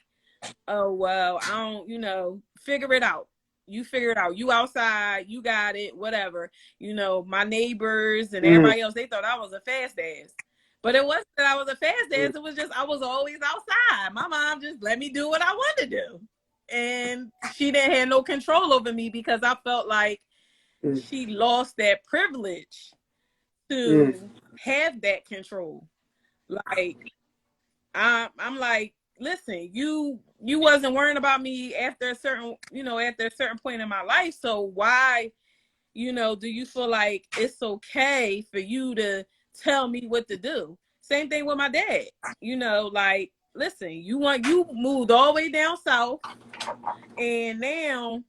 oh well, I don't, figure it out. You figure it out. You outside, you got it, whatever. My neighbors and everybody else, they thought I was a fast ass. But it wasn't that I was a fast ass, it was just I was always outside. My mom just let me do what I wanted to do. And she didn't have no control over me because I felt like she lost that privilege to have that control. Like I'm like, listen, you wasn't worrying about me after a certain point in my life. So why, do you feel like it's okay for you to tell me what to do? Same thing with my dad. Like, listen, you moved all the way down south, and now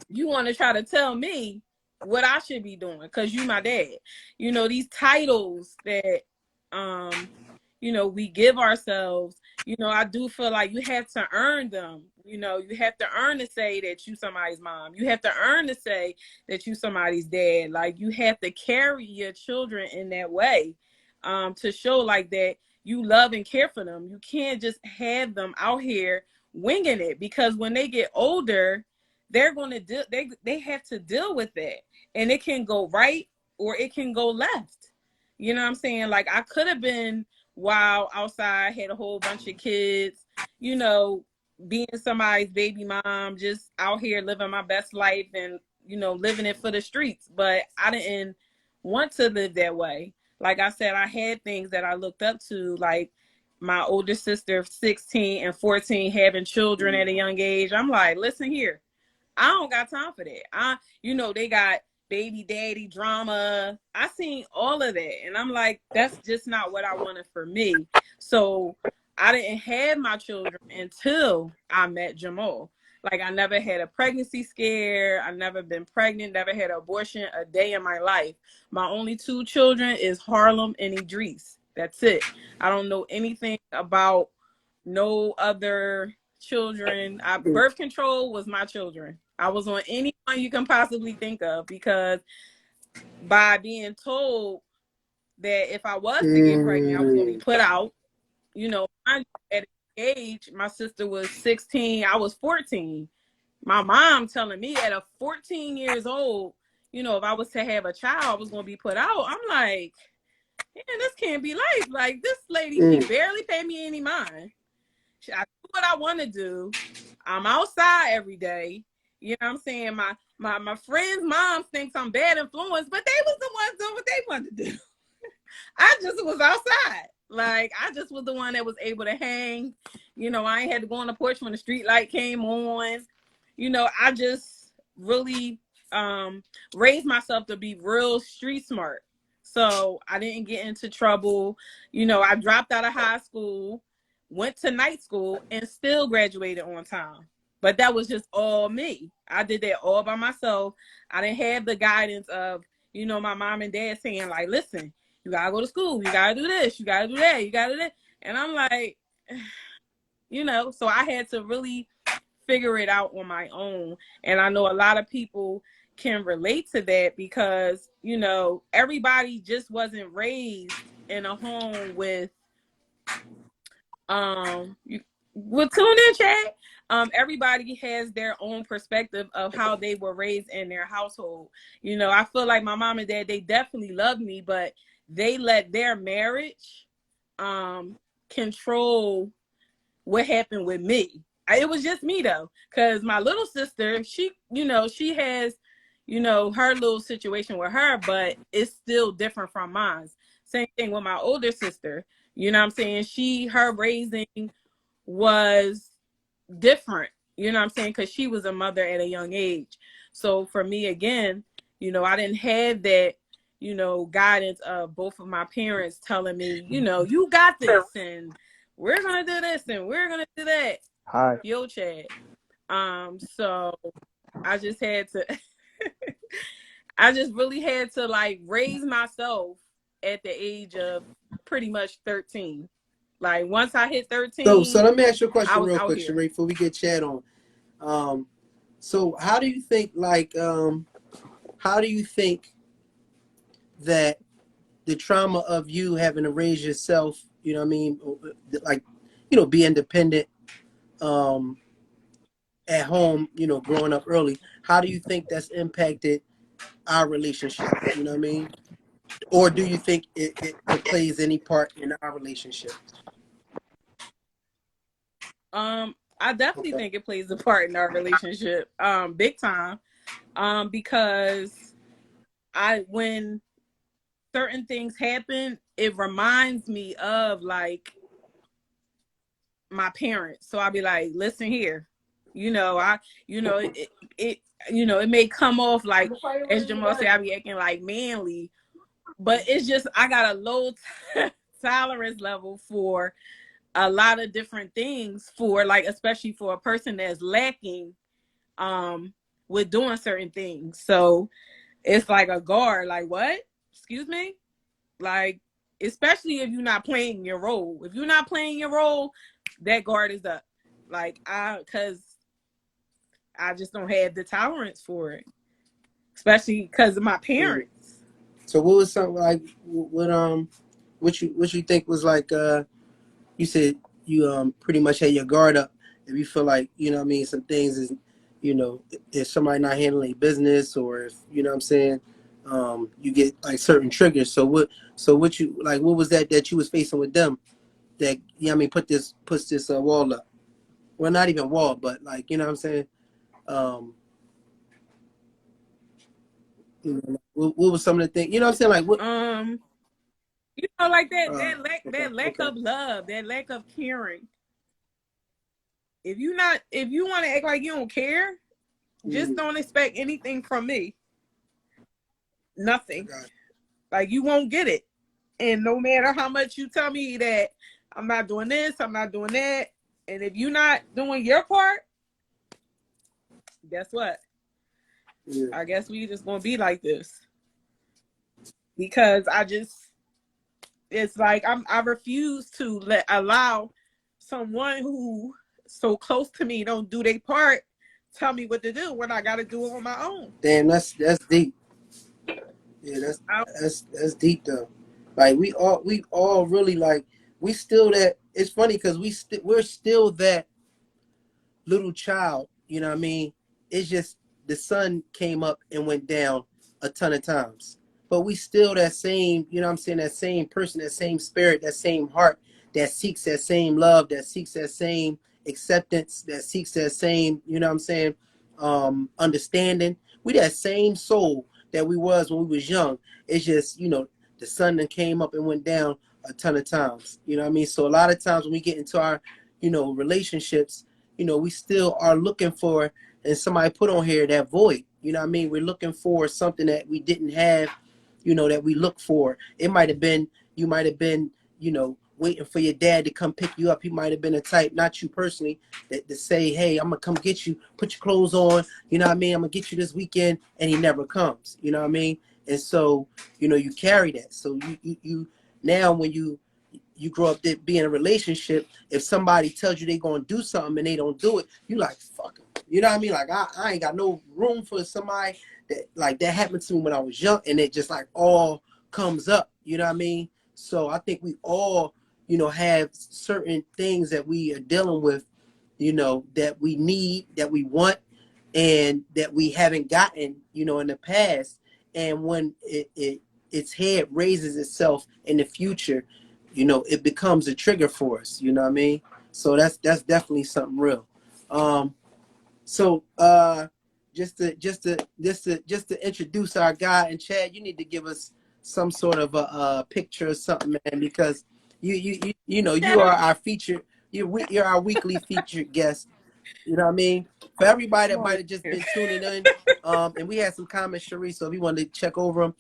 you want to try to tell me what I should be doing because you my dad. These titles that we give ourselves, I do feel like you have to earn them. You have to earn to say that you somebody's mom. You have to earn to say that you somebody's dad. Like, you have to carry your children in that way, to show like that you love and care for them. You can't just have them out here winging it, because when they get older, they're going to they have to deal with that, and it can go right or it can go left. You know what I'm saying? Like, I could have been wild outside, had a whole bunch of kids, being somebody's baby mom, just out here living my best life and, living it for the streets. But I didn't want to live that way. Like I said, I had things that I looked up to, like my older sister, 16 and 14, having children at a young age. I'm like, listen here, I don't got time for that. They got baby daddy drama. I seen all of that. And I'm like, that's just not what I wanted for me. So I didn't have my children until I met Jamal. Like, I never had a pregnancy scare. I never been pregnant, never had an abortion a day in my life. My only two children is Harlem and Idris. That's it. I don't know anything about no other children. Birth control was my children. I was on anyone you can possibly think of, because by being told that if I was to get pregnant, I was going to be put out. At an age, my sister was 16, I was 14. My mom telling me at a 14 years old, if I was to have a child, I was going to be put out. I'm like, man, this can't be life. Like, this lady, she barely paid me any mind. I do what I want to do. I'm outside every day. You know what I'm saying? My friends' moms thinks I'm bad influence, but they was the ones doing what they wanted to do. I just was outside. Like, I just was the one that was able to hang. I ain't had to go on the porch when the street light came on. I just really raised myself to be real street smart. So I didn't get into trouble. I dropped out of high school, went to night school, and still graduated on time. But that was just all me. I did that all by myself. I didn't have the guidance of, my mom and dad saying, like, listen, you got to go to school. You got to do this. You got to do that. You got to do that. And I'm like, so I had to really figure it out on my own. And I know a lot of people can relate to that because, everybody just wasn't raised in a home with, well, tune in, chat. Everybody has their own perspective of how they were raised in their household. I feel like my mom and dad, they definitely loved me, but they let their marriage control what happened with me. It was just me though, because my little sister, she, she has, her little situation with her, but it's still different from mine. Same thing with my older sister. You know what I'm saying? Her raising was different. You know what I'm saying? Because she was a mother at a young age. So for me, again, I didn't have that, guidance of both of my parents telling me, you got this, and we're gonna do this, and we're gonna do that. Hi. Yo, Chad. So I just had to, I just really had to like raise myself at the age of pretty much 13. Like once I hit So 13, let me ask you a I question was real out quick, here. Sheree, before we get Chad on. So how do you think, how do you think that the trauma of you having to raise yourself, you know what I mean, like, be independent, um, at home, growing up early, how do you think that's impacted our relationship? You know what I mean? Or do you think it plays any part in our relationship? I definitely Okay. think it plays a part in our relationship, big time. Because when certain things happen, it reminds me of like my parents. So I'll be like, listen here, it it may come off like, as Jamal said, I be acting like manly, but it's just I got a low tolerance level for a lot of different things, for like, especially for a person that's lacking with doing certain things. So it's like a guard, like, what? Excuse me? Like, especially if you're not playing your role. If you're not playing your role, that guard is up. Like, cause I just don't have the tolerance for it. Especially because of my parents. So what was something like what you think was like you said you pretty much had your guard up if you feel like, you know what I mean, some things is, if somebody not handling business, or if, you know what I'm saying, you get like certain triggers. So what you like, what was that you was facing with them that, you know what I mean, puts this wall up? Well, not even wall, but like, you know what I'm saying? Um what was some of the things, you know what I'm saying? Like what Like okay, that lack okay. of love, that lack of caring. If you want to act like you don't care, just Mm, don't expect anything from me. I Nothing. got it. Like, you won't get it. And no matter how much you tell me that I'm not doing this, I'm not doing that, and if you're not doing your part, guess what? Yeah. I guess we just gonna be like this. Because it's like I refuse to allow someone who so close to me don't do their part tell me what to do when I gotta do it on my own. Damn, that's deep. Yeah, that's deep though. Like we all really like, we still that. It's funny because we're still that little child, you know what I mean? It's just the sun came up and went down a ton of times. But we still that same, you know what I'm saying, that same person, that same spirit, that same heart that seeks that same love, that seeks that same acceptance, that seeks that same, you know what I'm saying, understanding. We that same soul that we was when we was young. It's just, the sun that came up and went down a ton of times. You know what I mean? So a lot of times when we get into our, relationships, we still are looking for, and somebody put on here, that void. You know what I mean? We're looking for something that we didn't have, that we look for. It might have been, you might have been, waiting for your dad to come pick you up. He might have been a type, not you personally, that to say, hey, I'm gonna come get you, put your clothes on, you know what I mean? I'm gonna get you this weekend, and he never comes, you know what I mean? And so, you carry that. So you now when you grow up to be in a relationship, if somebody tells you they're going to do something and they don't do it, you like, fuck them. You know what I mean? Like, I ain't got no room for somebody that, like, that happened to me when I was young, and it just, like, all comes up. You know what I mean? So I think we all, have certain things that we are dealing with, that we need, that we want, and that we haven't gotten, in the past. And when its head raises itself in the future, it becomes a trigger for us. You know what I mean? So that's definitely something real. So just to introduce our guy, and Chad, you need to give us some sort of a picture or something, man, because you know you are our featured, you're our weekly featured guest. You know what I mean? For everybody Come that on might have just here. been tuning in, and we had some comments, Sharice, so if you wanted to check over them.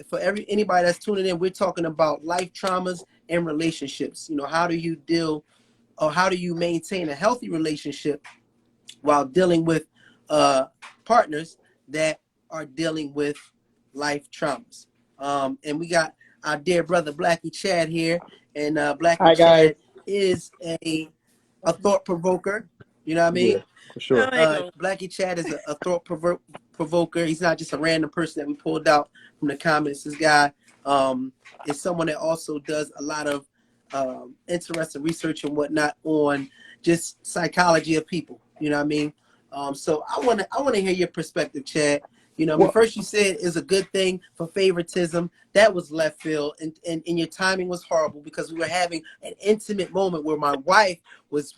For anybody that's tuning in, we're talking about life traumas and relationships. You know, how do you deal, or how do you maintain a healthy relationship while dealing with partners that are dealing with life traumas? And we got our dear brother Blackie Chad here, and Blackie Hi guys. Chad is a thought provoker. You know what I Yeah, mean? for sure. I ain't gonna. Blackie Chad is a thought provoker. He's not just a random person that we pulled out from the comments. This guy is someone that also does a lot of interesting research and whatnot on just psychology of people. You know what I mean? So I wanna hear your perspective, Chad. You know, I mean, Well, first you said it's a good thing for favoritism. That was left field, and your timing was horrible because we were having an intimate moment where my wife was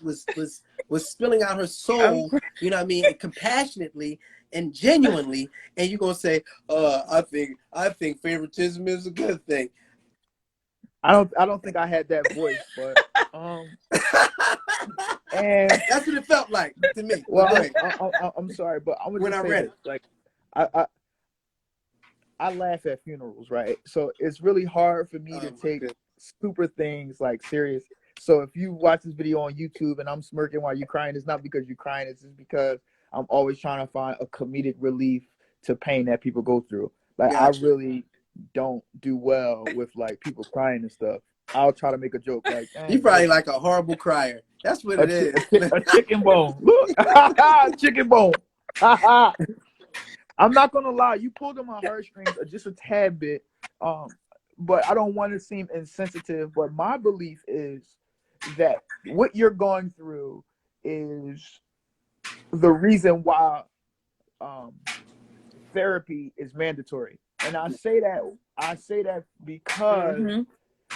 spilling out her I'm soul, you know what I mean, and compassionately and genuinely, and you're gonna say, I think favoritism is a good thing. I don't think I had that voice, but and That's what it felt like to me. But go well, ahead. I'm sorry, but I'm gonna When I just say read this. it. Like, I, I I laugh at funerals, right? So it's really hard for me to Oh my take goodness. super things like serious. So if you watch this video on YouTube and I'm smirking while you're crying, it's not because you're crying. It's just because I'm always trying to find a comedic relief to pain that people go through. Like I Gotcha. really don't do well with like people crying and stuff. I'll try to make a joke like, You "Dang, probably like a horrible crier. That's what it is. a chicken bone. Look, chicken bone." I'm not gonna lie, you pulled on my heartstrings just a tad bit. Um, but I don't want to seem insensitive. But my belief is that what you're going through is the reason why um, therapy is mandatory. And I say that because mm-hmm.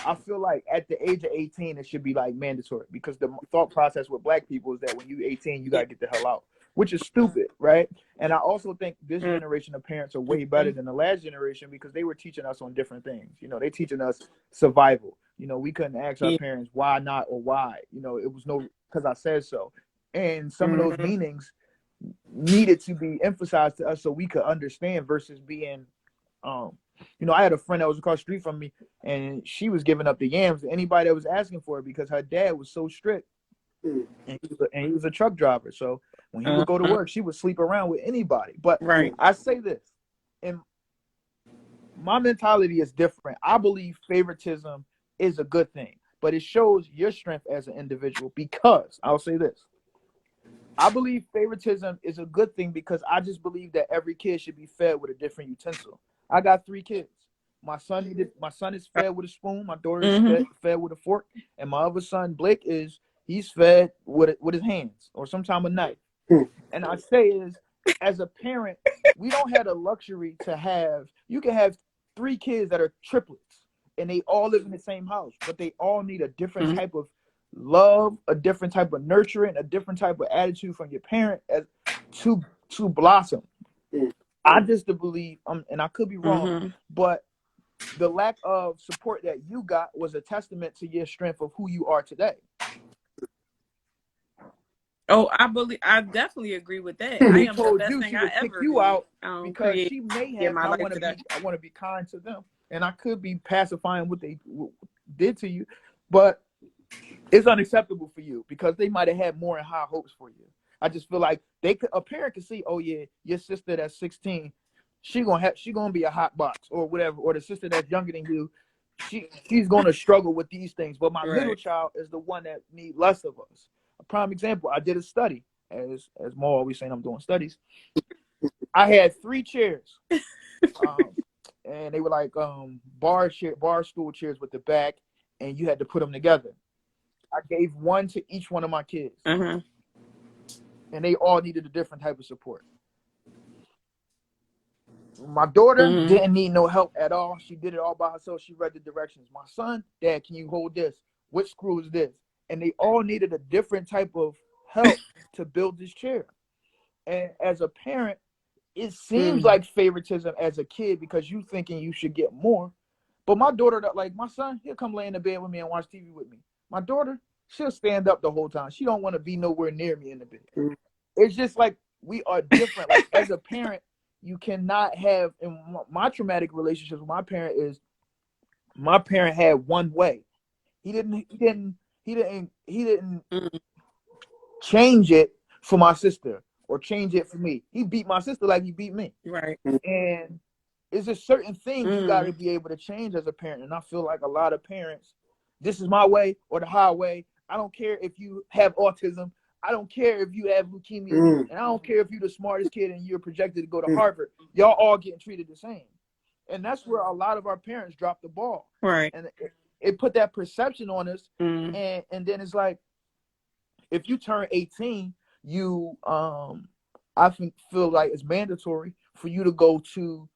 I feel like at the age of 18, it should be like mandatory because the thought process with black people is that when you're 18, you got to get the hell out, which is stupid, right? And I also think this generation of parents are way better than the last generation because they were teaching us on different things. You know, they teaching us survival. You know, we couldn't ask our Yeah. parents why not or why. You know, it was no because I said so. And some of those Mm-hmm. meanings needed to be emphasized to us so we could understand versus being um I had a friend that was across the street from me and she was giving up the yams to anybody that was asking for it because her dad was so strict and he was a truck driver. So when he would go to Uh-huh. work, she would sleep around with anybody. But Right. I say this, and my mentality is different. I believe favoritism is a good thing, but it shows your strength as an individual because I'll say this. I believe favoritism is a good thing because I just believe that every kid should be fed with a different utensil. I got 3 kids. My son is fed with a spoon. My daughter is Mm-hmm. fed with a fork, and my other son Blake he's fed with his hands or sometimes a knife. And I say is, as a parent, we don't have the luxury to have. You can have 3 kids that are triplets, and they all live in the same house, but they all need a different Mm-hmm. type of love, a different type of nurturing, a different type of attitude from your parent as to blossom. I just believe, and I could be wrong, Mm-hmm. but the lack of support that you got was a testament to your strength of who you are today. Oh, I definitely agree with that. I She am the told best you thing she I would kick ever you did. out because Create she may get have, my and life today. I want to be kind to them, and I could be pacifying what they did to you, but it's unacceptable for you because they might have had more and high hopes for you. I just feel like a parent could see, oh yeah, your sister that's 16, she gonna be a hot box or whatever, or the sister that's younger than you, she's gonna struggle with these things. But my middle Right. child is the one that need less of us. A prime example, I did a study, as Mo always saying I'm doing studies. I had 3 chairs, um, and they were like bar stool chairs with the back, and you had to put them together. I gave one to each one of my kids, Uh-huh. and they all needed a different type of support. My daughter Mm-hmm. didn't need no help at all. She did it all by herself. She read the directions. My son, Dad, can you hold this? Which screw is this? and they all needed a different type of help to build this chair. And as a parent, it seems like favoritism as a kid because you thinking you should get more. But my daughter, like my son, he'll come lay in the bed with me and watch TV with me. My daughter, she'll stand up the whole time. She don't want to be nowhere near me in the bed. It's just like we are different. Like as a parent, you cannot have, in my traumatic relationships with my parent is, my parent had one way. He didn't change it for my sister or change it for me. He beat my sister like he beat me. Right. And it's just certain things you got to be able to change as a parent. And I feel like a lot of parents, this is my way or the highway. I don't care if you have autism. I don't care if you have leukemia. And I don't care if you're the smartest kid and you're projected to go to Harvard. Y'all all getting treated the same. And that's where a lot of our parents drop the ball. Right. And it put that perception on us. And then it's like, if you turn 18, you I feel like it's mandatory for you to go to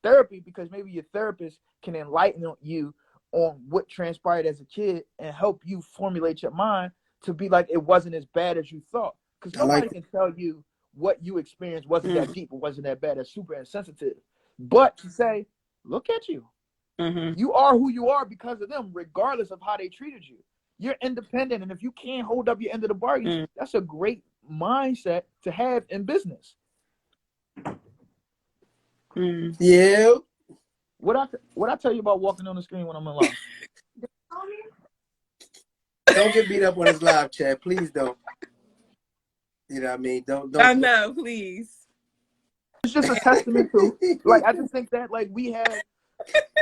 therapy, because maybe your therapist can enlighten you on what transpired as a kid and help you formulate your mind to be like, it wasn't as bad as you thought. Because nobody can tell you what you experienced wasn't that deep, it wasn't that bad, that's super insensitive. But to say, look at you. You are who you are because of them, regardless of how they treated you. You're independent, and if you can't hold up your end of the bargain, that's a great mindset to have in business. Yeah. What I tell you about walking on the screen when I'm in live? Don't get beat up on his live chat, please don't. You know what I mean? Don't. I know, please. It's just a testament to, like, I just think that, like,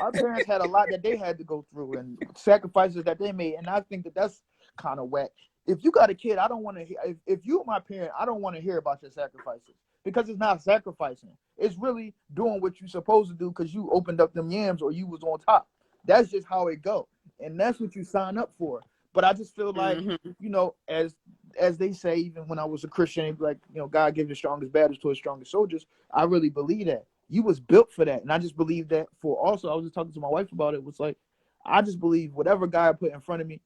our parents had a lot that they had to go through and sacrifices that they made, and I think that that's kind of whack. If you got a kid, I don't want to hear. If you're my parent, I don't want to hear about your sacrifices, because it's not sacrificing. It's really doing what you're supposed to do because you opened up them yams or you was on top. That's just how it go, and that's what you sign up for. But I just feel like, you know, as they say, even when I was a Christian, like, you know, God gives the strongest battles to his strongest soldiers. I really believe that. You was built for that. And I just believe that for also, I was just talking to my wife about it, was like, I just believe whatever God put in front of me,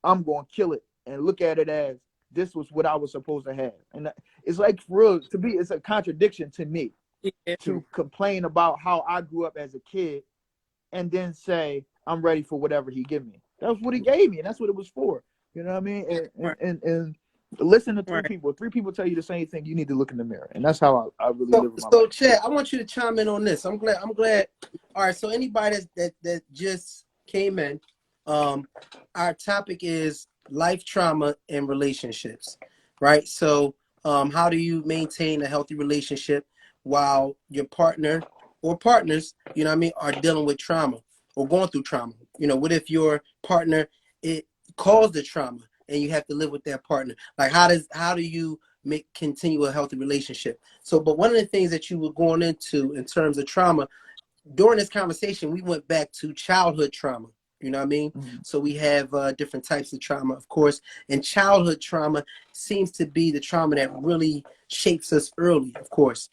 I'm going to kill it and look at it as this was what I was supposed to have. And it's like, for real, to me, it's a contradiction to me to complain about how I grew up as a kid and then say, I'm ready for whatever he give me. That was what he gave me, and that's what it was for. You know what I mean? And listen to three people. If 3 people tell you the same thing, you need to look in the mirror. And that's how I really live with my life. So, Chad, I want you to chime in on this. I'm glad. All right. So anybody that just came in, our topic is life trauma and relationships, right? So how do you maintain a healthy relationship while your partner or partners, you know what I mean, are dealing with trauma or going through trauma? You know, what if your partner, it caused the trauma and you have to live with that partner? Like, how do you continue a healthy relationship? So, but one of the things that you were going into in terms of trauma, during this conversation, we went back to childhood trauma. You know what I mean? So we have different types of trauma, of course, and childhood trauma seems to be the trauma that really shapes us early, of course.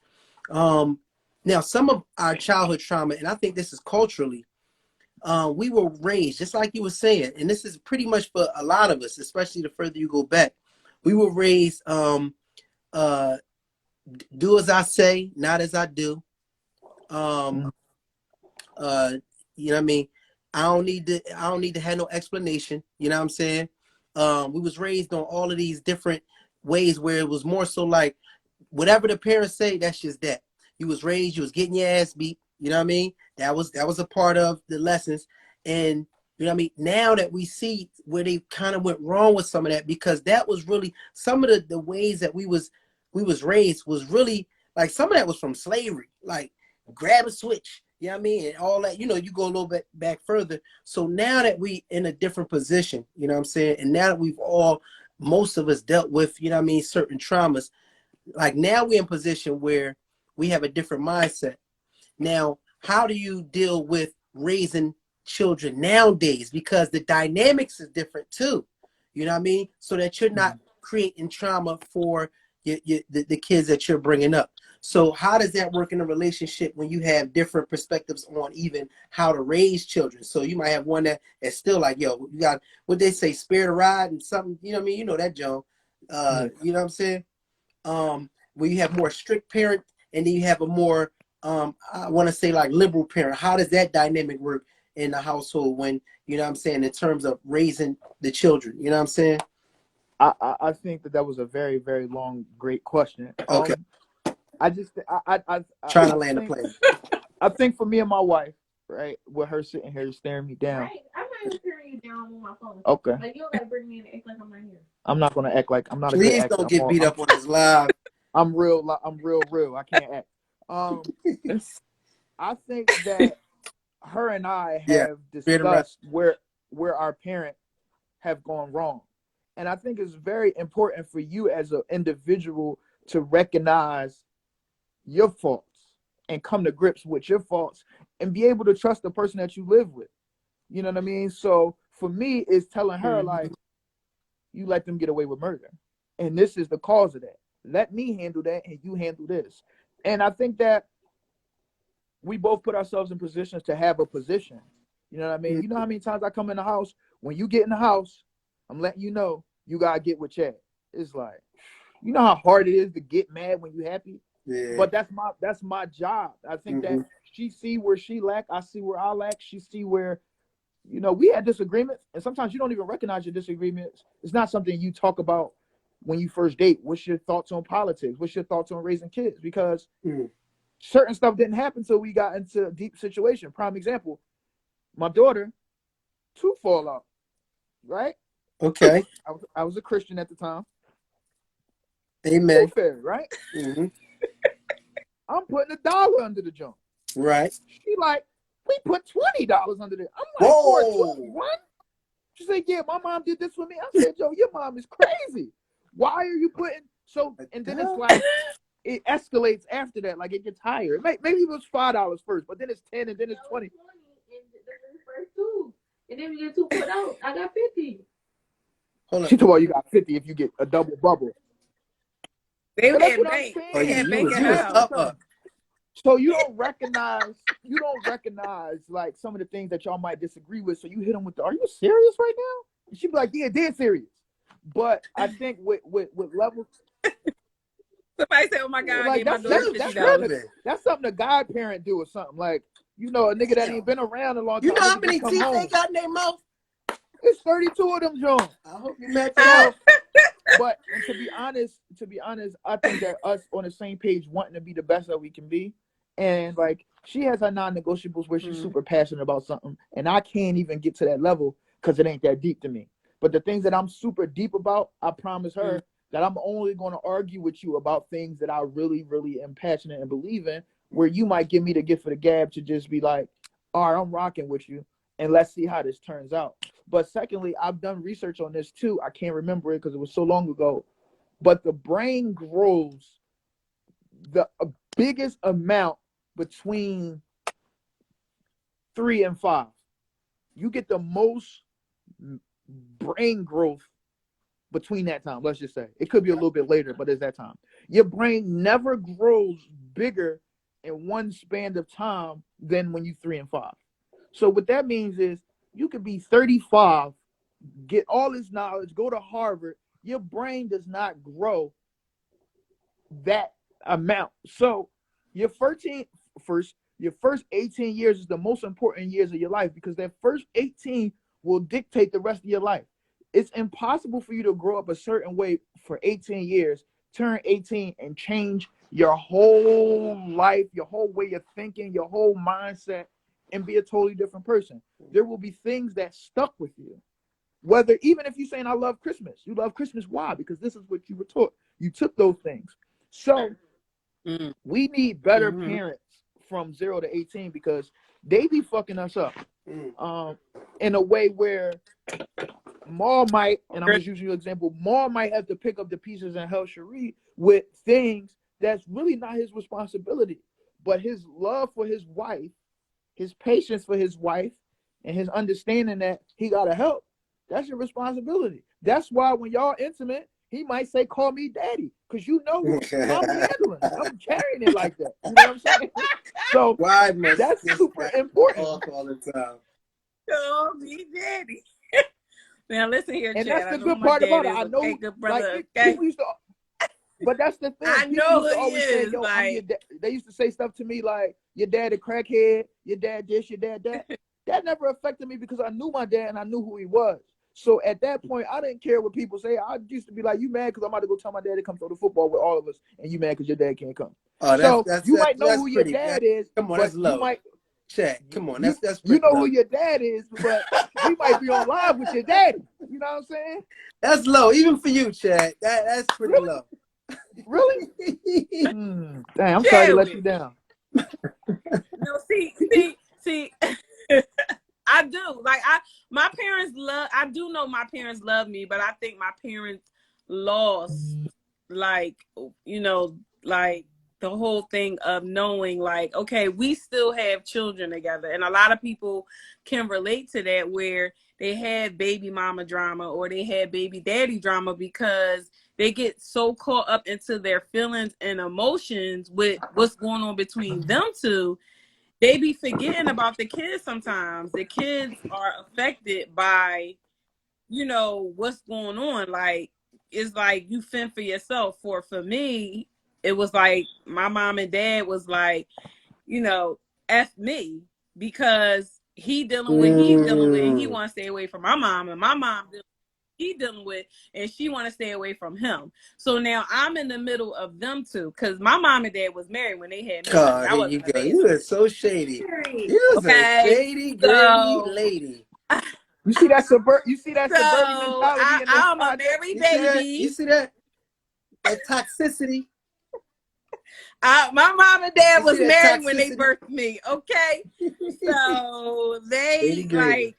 Now, some of our childhood trauma, and I think this is culturally, we were raised, just like you were saying, and this is pretty much for a lot of us, especially the further you go back. We were raised, do as I say, not as I do. You know what I mean? I don't need to have no explanation. You know what I'm saying? We was raised on all of these different ways where it was more so like whatever the parents say, that's just that. You was raised, you was getting your ass beat. You know what I mean? That was a part of the lessons. And you know what I mean? Now that we see where they kind of went wrong with some of that, because that was really some of the ways that we was raised was really like some of that was from slavery, like grab a switch. You know what I mean? And all that, you know, you go a little bit back further. So now that we in a different position, you know what I'm saying? And now that most of us dealt with, you know what I mean, certain traumas, like now we're in a position where we have a different mindset. Now, how do you deal with raising children nowadays? Because the dynamics is different too. You know what I mean? So that you're not creating trauma for the kids that you're bringing up. So how does that work in a relationship when you have different perspectives on even how to raise children? So you might have one that's still like, yo, you got what they say, spare the ride and something, you know what I mean? You know that, Joe. Yeah. You know what I'm saying? Where you have more strict parent and then you have a more I want to say like liberal parent. How does that dynamic work in the household when, you know what I'm saying, in terms of raising the children? You know what I'm saying? I think that was a very, very long, great question. Okay. I just Trying to land the plane. I think for me and my wife, right, with her sitting here staring me down. Right. I'm not even staring you down on my phone. Okay. Like, you don't gotta bring me in and act like I'm not here. I'm not gonna act like I'm not a Please good actor. don't get beat up on this live. I'm real. I can't act. I think that her and I have discussed where our parents have gone wrong, and I think it's very important for you as an individual to recognize your faults and come to grips with your faults and be able to trust the person that you live with. You know what I mean? So for me, it's telling her like, you let them get away with murder, and this is the cause of that. Let me handle that, and you handle this. And I think that we both put ourselves in positions to have a position. You know what I mean? You know how many times I come in the house? When you get in the house, I'm letting you know you gotta get with Chad. It's like, you know how hard it is to get mad when you're happy. Yeah. But that's my job. I think that she see where she lack, I see where I lack. She see where, you know, we had disagreements, and sometimes you don't even recognize your disagreements. It's not something you talk about when you first date. What's your thoughts on politics? What's your thoughts on raising kids? Because certain stuff didn't happen until we got into a deep situation. Prime example, my daughter, tooth fall out, right? Okay. I was a Christian at the time. Amen. Tooth fairy, right? I'm putting $1 under the junk. Right. She like, we put $20 under there. I'm like, whoa. for a tooth, what? She said, yeah, my mom did this for me. I said, Joe, your mom is crazy. Why are you putting so? And then it's like, it escalates after that. Like, it gets higher. Maybe it was $5 first, but then it's 10, and then it's 20. And then we get 2 put out. I got 50. Hold on. She told me you got 50 if you get a double bubble. They But had that's what bank. I'm They saying. had you bank was at her house. up. So you don't recognize like some of the things that y'all might disagree with. So you hit them with are you serious right now? And she'd be like, yeah, dead serious. But I think with levels. Somebody said, "Oh my God, I gave my daughter $50." That's something a godparent do or something. Like, you know, a nigga that ain't been around a long time. You know how many teeth they got in their mouth? It's 32 of them, John. I hope you met that. But and to be honest, I think that us on the same page, wanting to be the best that we can be, and like she has her non-negotiables where she's super passionate about something, and I can't even get to that level because it ain't that deep to me. But the things that I'm super deep about, I promise her that I'm only going to argue with you about things that I really, really am passionate and believe in. Where you might give me the gift of the gab to just be like, all right, I'm rocking with you, and let's see how this turns out. But secondly, I've done research on this too. I can't remember it because it was so long ago. But the brain grows the biggest amount between 3 and 5. You get the most brain growth between that time. Let's just say it could be a little bit later, but it's that time. Your brain never grows bigger in one span of time than when you 3 and 5. So what that means is you could be 35, get all this knowledge, go to Harvard. Your brain does not grow that amount. So your first 18 years is the most important years of your life because that first 18 will dictate the rest of your life. It's impossible for you to grow up a certain way for 18 years, turn 18 and change your whole life, your whole way of thinking, your whole mindset, and be a totally different person. There will be things that stuck with you. Whether even if you're saying I love Christmas, you love Christmas. Why? Because this is what you were taught. You took those things. So we need better parents from 0 to 18 because they be fucking us up in a way where Maul might, and I'm just using your example, Maul might have to pick up the pieces and help Cherie with things that's really not his responsibility. But his love for his wife, his patience for his wife, and his understanding that he got to help, that's your responsibility. That's why when y'all intimate, he might say, call me daddy, because you know who I'm handling. I'm carrying it like that. You know what I'm saying? So Why must that's this super guy important. talk all the time? Oh, me daddy. Now listen here, And that's Chad. I the know good my part dad about it. is I okay, know, good like, brother. Okay, people used to, but that's the thing. I People know used who to he always say, is. yo, I'm your Like, dad. They used to say stuff to me like, your dad a crackhead, your dad this, your dad that. That never affected me because I knew my dad and I knew who he was. So at that point, I didn't care what people say. I used to be like, you mad because I'm about to go tell my dad to come throw the football with all of us, and you mad because your dad can't come. Oh, So you might know that's who your pretty. dad is, Come on, but that's you low. might Chat. Come on, you that's you pretty know low. who your dad is, but we might be on live with your daddy. You know what I'm saying? That's low, even for you, Chad. That's pretty Really? low. Really? Damn, I'm sorry to let you Chadwick. down. No, see. I do. Like my parents love. I do know my parents love me, but I think my parents lost, like, like the whole thing of knowing, like, okay, we still have children together, and a lot of people can relate to that, where they had baby mama drama or they had baby daddy drama because they get so caught up into their feelings and emotions with what's going on between them two. They be forgetting about the kids sometimes. The kids are affected by, what's going on. Like, it's like you fend for yourself. For me, it was like my mom and dad was like, F me, because he dealing with he dealing with, and he want to stay away from my mom, and my mom he dealing with, and she want to stay away from him. So now I'm in the middle of them two, because my mom and dad was married when they had me, honey. God, I here you wasn't a go. You are bastard. so shady. Period. You was a Okay, shady, gritty so lady. You see that suburban mentality in them I'm a projects? married You see that? baby. You see that? That toxicity. My mom and dad You see was that married when they toxicity? birthed me. Okay, so Shady, they gritty. like,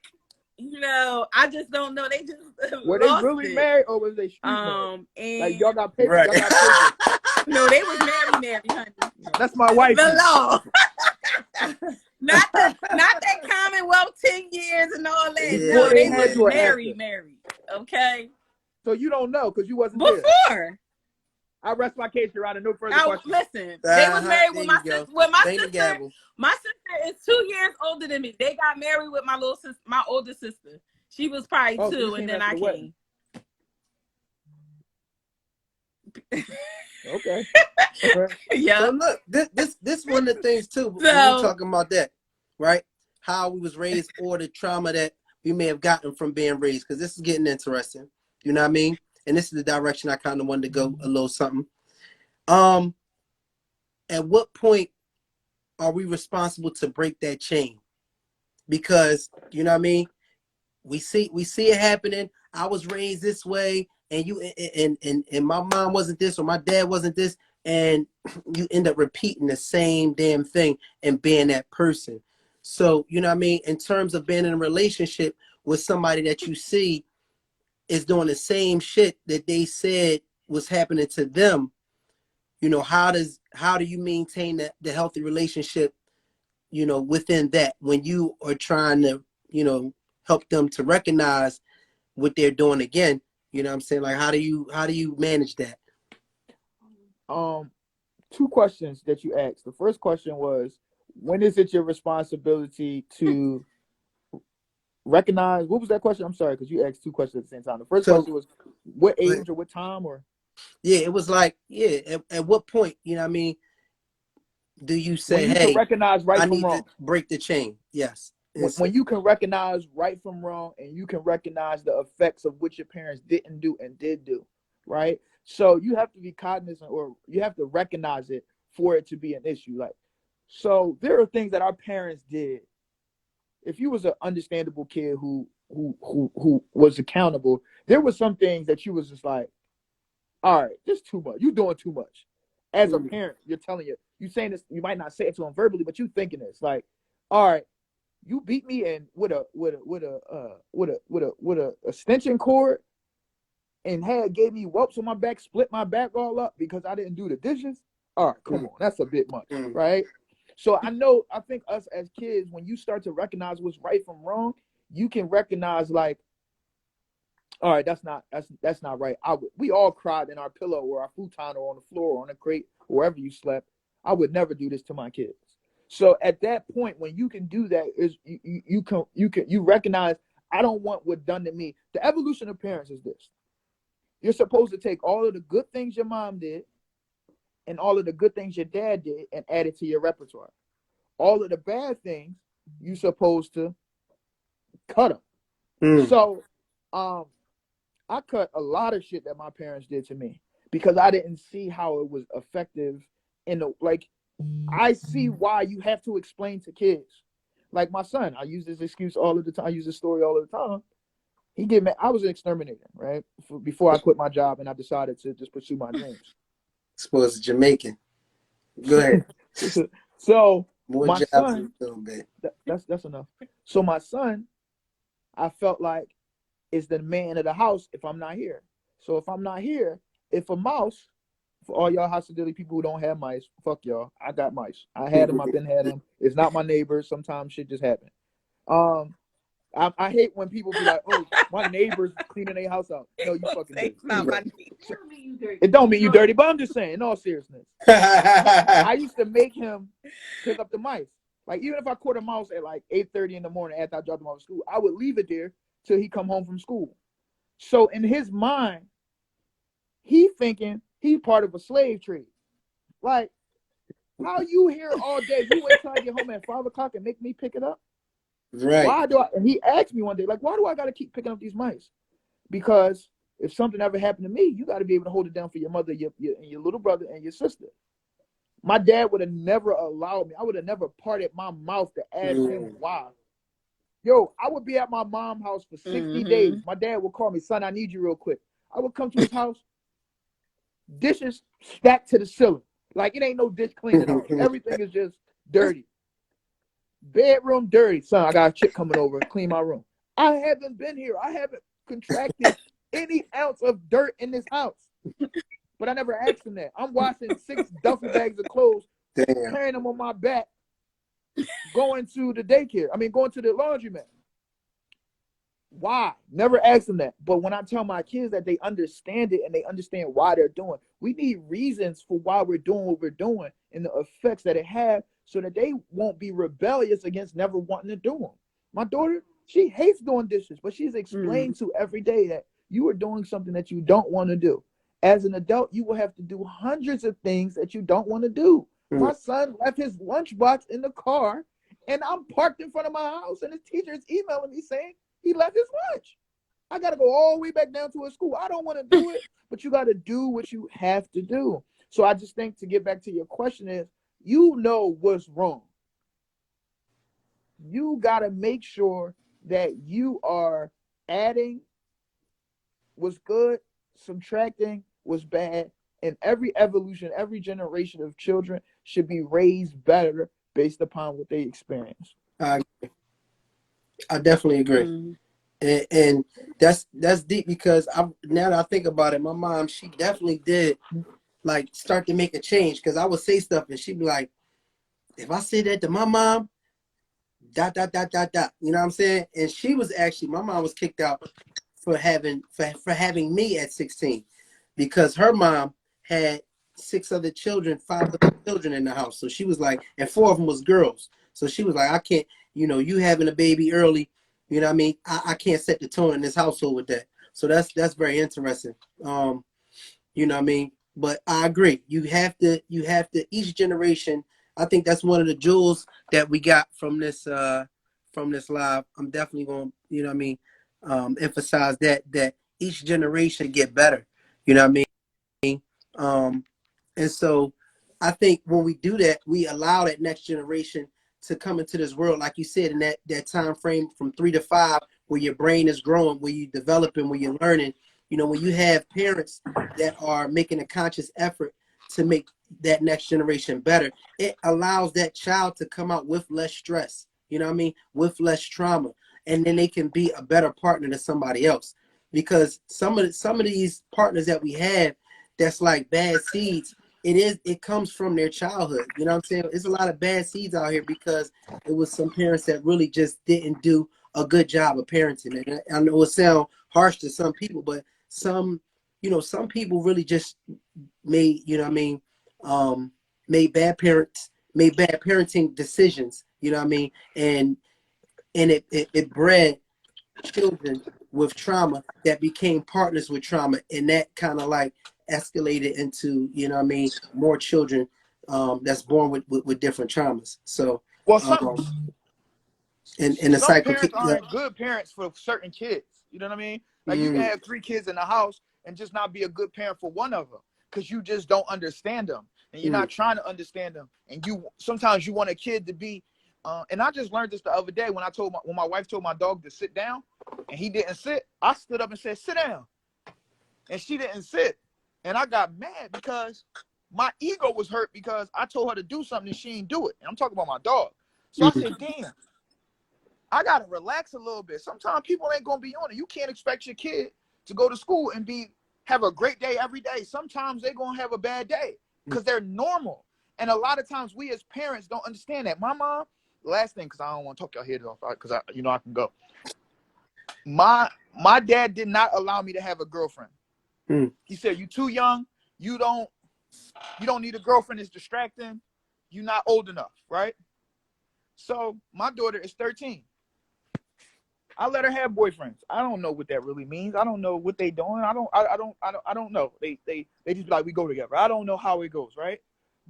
I just don't know. They just Were they lost really it. married or was they street married? Like y'all And got paper, Right. y'all got papers. no, they was married, honey. That's my The wifey. law. Not that Commonwealth 10 years and all that. Before No, Yeah, they they had was yeah. you or after? married. Okay. So you don't know because you wasn't there. Before. I rest my case, Your Honor. No further questions. Listen, they was married There with you my go. sister. With my Bang the sister, gavel. my sister is 2 years older than me. They got married with my little sister, my older sister. She was probably Oh, so you 2, and came then after I the wedding. came. Okay. Yeah. So look, this one of the things too, when we So talking about that, right? How we was raised or the trauma that we may have gotten from being raised, because this is getting interesting. You know what I mean? And this is the direction I kind of wanted to go a little something. At what point are we responsible to break that chain? Because you know what I mean? We see it happening. I was raised this way, and and my mom wasn't this, or my dad wasn't this, and you end up repeating the same damn thing and being that person. So you know what I mean? In terms of being in a relationship with somebody that you see is doing the same shit that they said was happening to them, how do you maintain the healthy relationship, within that, when you are trying to, help them to recognize what they're doing again? You know what I'm saying? Like, how do you manage that? Two questions that you asked. The first question was, when is it your responsibility to recognize? What was that question? I'm sorry, because you asked two questions at the same time. The first So question was, what age or what time or? yeah, it was like, yeah, at what point, you know what I mean, do you When say, you can hey, recognize right I from need to wrong. break the chain? Yes. When you can recognize right from wrong, and you can recognize the effects of what your parents didn't do and did do, right? So you have to be cognizant, or you have to recognize it for it to be an issue. Like, so there are things that our parents did. If you was an understandable kid who was accountable, there was some things that you was just like, all right, this too much. You doing too much. As a parent, you're telling you saying this. You might not say it to them verbally, but you thinking this. Like, all right, you beat me and with a extension cord, and gave me whelps on my back, split my back all up because I didn't do the dishes. All right, come on, that's a bit much, right? So I think us as kids, when you start to recognize what's right from wrong, you can recognize, like, All right, that's not right. We all cried in our pillow or our futon or on the floor or on a crate, wherever you slept. I would never do this to my kids. So at that point, when you can do that, is you recognize I don't want what done to me. The evolution of parents is this: you're supposed to take all of the good things your mom did and all of the good things your dad did and add it to your repertoire. All of the bad things you're supposed to cut them. So, I cut a lot of shit that my parents did to me because I didn't see how it was effective in the like. I see why you have to explain to kids. Like my son, I use this excuse all of the time. I use this story all of the time. He get mad. I was an exterminator, right? Before I quit my job and I decided to just pursue my dreams. Supposed to Jamaican. Go ahead. So More my jobs son, a little bit. that's enough. So my son, I felt like is the man of the house if I'm not here. So if I'm not here, if a mouse, for all y'all hostility people who don't have mice, fuck y'all. I got mice. I had them. I've been had them. It's not my neighbors. Sometimes shit just happen. I hate when people be like, "Oh, my neighbors cleaning their house out." No, you fucking dirty. It's not my name. It don't mean you dirty, but I'm just saying, in all seriousness, I used to make him pick up the mice. Like even if I caught a mouse at like 8:30 in the morning after I dropped him off to school, I would leave it there till he come home from school. So in his mind, he thinking he's part of a slave trade. Like, how you here all day? You wait till I get home at 5 o'clock and make me pick it up? Right. Why do I? And he asked me one day, like, why do I got to keep picking up these mice? Because if something ever happened to me, you got to be able to hold it down for your mother, your little brother, and your sister. My dad would have never allowed me. I would have never parted my mouth to ask him why. Yo, I would be at my mom's house for 60 days. My dad would call me, son, I need you real quick. I would come to his house, dishes stacked to the ceiling. Like it ain't no dish cleaning out. Everything is just dirty. Bedroom dirty. Son, I got a chick coming over, clean my room. I haven't been here. I haven't contracted any ounce of dirt in this house. But I never asked him that. I'm washing 6 duffel bags of clothes, carrying them on my back, going to the daycare. Going to the laundromat. Why? Never asked them that. But when I tell my kids that they understand it and they understand why they're doing, we need reasons for why we're doing what we're doing and the effects that it has so that they won't be rebellious against never wanting to do them. My daughter, she hates doing dishes, but she's explained to every day that you are doing something that you don't want to do. As an adult, you will have to do hundreds of things that you don't want to do. My son left his lunchbox in the car, and I'm parked in front of my house, and his teacher is emailing me saying he left his lunch. I got to go all the way back down to his school. I don't want to do it, but you got to do what you have to do. So I just think to get back to your question is, you know what's wrong. You got to make sure that you are adding what's good, subtracting what's bad, and every evolution, every generation of children should be raised better based upon what they experience. I definitely agree. And that's deep because now that I think about it, my mom, she definitely did like start to make a change because I would say stuff and she'd be like, if I say that to my mom, ... You know what I'm saying? And she was actually, my mom was kicked out for having me at 16 because her mom had 6 other children, 5 other children in the house. So she was like, and 4 of them was girls. So she was like, I can't, you having a baby early, you know what I mean? I can't set the tone in this household with that. So that's very interesting. You know what I mean? But I agree. You have to each generation. I think that's one of the jewels that we got from this live. I'm definitely going to, you know what I mean, emphasize that each generation get better. You know what I mean? And so I think when we do that, we allow that next generation to come into this world, like you said, in that time frame from 3 to 5, where your brain is growing, where you're developing, where you're learning. When you have parents that are making a conscious effort to make that next generation better, it allows that child to come out with less stress, you know what I mean, with less trauma, and then they can be a better partner to somebody else. Because some of these partners that we have that's like bad seeds, it comes from their childhood. You know what I'm saying? There's a lot of bad seeds out here because it was some parents that really just didn't do a good job of parenting. And I know it sounds harsh to some people, but some, some people really just made, made bad parenting decisions, and it bred children with trauma that became partners with trauma, and that kind of like escalated into, more children that's born with different traumas. So Well, and the some cycle. parents aren't good parents for certain kids. You know what I mean? Like you can have 3 kids in the house and just not be a good parent for one of them because you just don't understand them and you're not trying to understand them. And sometimes you want a kid to be. And I just learned this the other day when my wife told my dog to sit down, and he didn't sit. I stood up and said, "Sit down," and she didn't sit, and I got mad because my ego was hurt because I told her to do something and she didn't do it. And I'm talking about my dog. So I said, "Damn, I gotta relax a little bit. Sometimes people ain't gonna be on it. You can't expect your kid to go to school and have a great day every day. Sometimes they're gonna have a bad day because they're normal. And a lot of times we as parents don't understand that. My mom, last thing, because I don't want to talk your head off, because I can go. My dad did not allow me to have a girlfriend. He said, "You're too young. You don't need a girlfriend. It's distracting. You're not old enough, right?" So my daughter is 13. I let her have boyfriends. I don't know what that really means. I don't know what they doing. I don't know. They just be like, we go together. I don't know how it goes, right?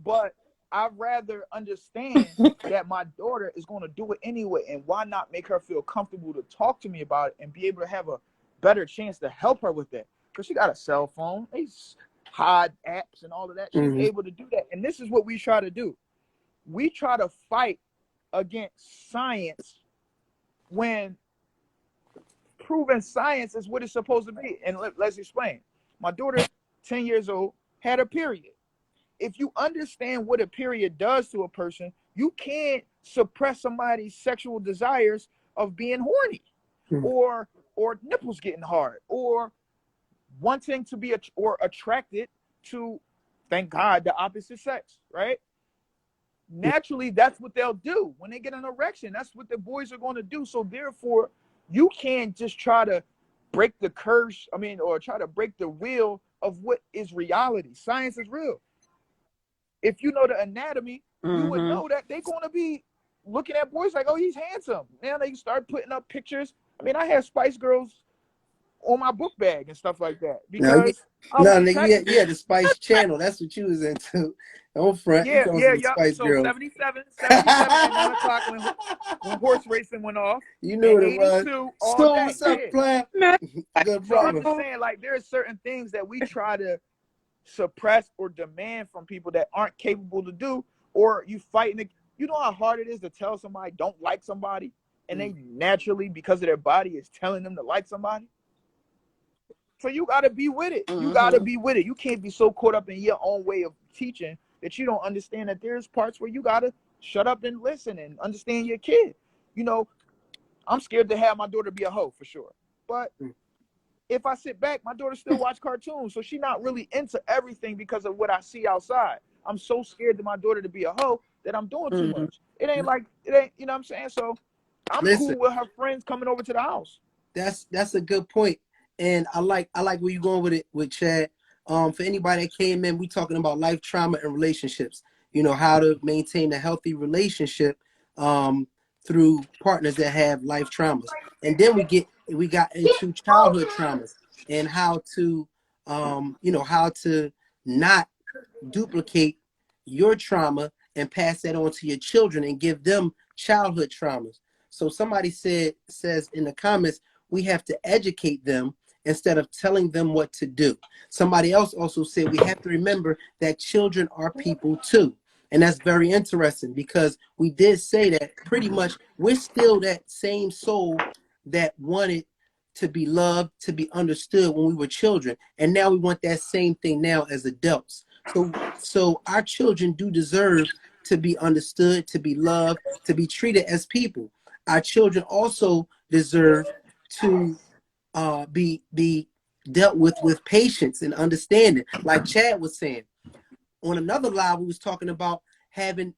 But I'd rather understand that my daughter is going to do it anyway, and why not make her feel comfortable to talk to me about it and be able to have a better chance to help her with that? Because she got a cell phone, these hide apps and all of that. She's able to do that. And this is what we try to do. We try to fight against science when proven science is what it's supposed to be. And let's explain. My daughter, 10 years old, had a period. If you understand what a period does to a person, you can't suppress somebody's sexual desires of being horny or nipples getting hard or wanting to be or attracted to, thank God, the opposite sex, right? Naturally, that's what they'll do when they get an erection. That's what the boys are going to do. So therefore, you can't just try to break the curse, or try to break the wheel of what is reality. Science is real. If you know the anatomy, you would know that they're going to be looking at boys like, oh, he's handsome. Now they start putting up pictures. I had Spice Girls on my book bag and stuff like that because nigga, you had the Spice Channel. That's what you was into. Don't front. You going to the Spice So Girls. 77 at 9 o'clock when horse racing went off. You knew what it was. All day. What's up, Plan? Good So I'm brother. just saying, like, there are certain things that we try to suppress or demand from people that aren't capable to do, or you fighting. You know how hard it is to tell somebody don't like somebody, and they naturally, because of their body, is telling them to like somebody. So you got to be with it. You got to be with it. You can't be so caught up in your own way of teaching that you don't understand that there's parts where you got to shut up and listen and understand your kid. I'm scared to have my daughter be a hoe for sure. But if I sit back, my daughter still watch cartoons. So she's not really into everything because of what I see outside. I'm so scared to my daughter to be a hoe that I'm doing too much. It ain't, you know what I'm saying? So I'm cool with her friends coming over to the house. That's a good point. And I like where you're going with it with Chad. For anybody that came in, we talking about life trauma and relationships. How to maintain a healthy relationship through partners that have life traumas. And then we got into childhood traumas and how to how to not duplicate your trauma and pass that on to your children and give them childhood traumas. So somebody says in the comments, we have to educate them instead of telling them what to do. Somebody else also said we have to remember that children are people too. And that's very interesting because we did say that pretty much we're still that same soul that wanted to be loved, to be understood when we were children. And now we want that same thing now as adults. So our children do deserve to be understood, to be loved, to be treated as people. Our children also deserve to be dealt with patience and understanding. Like Chad was saying, on another live, we was talking about having,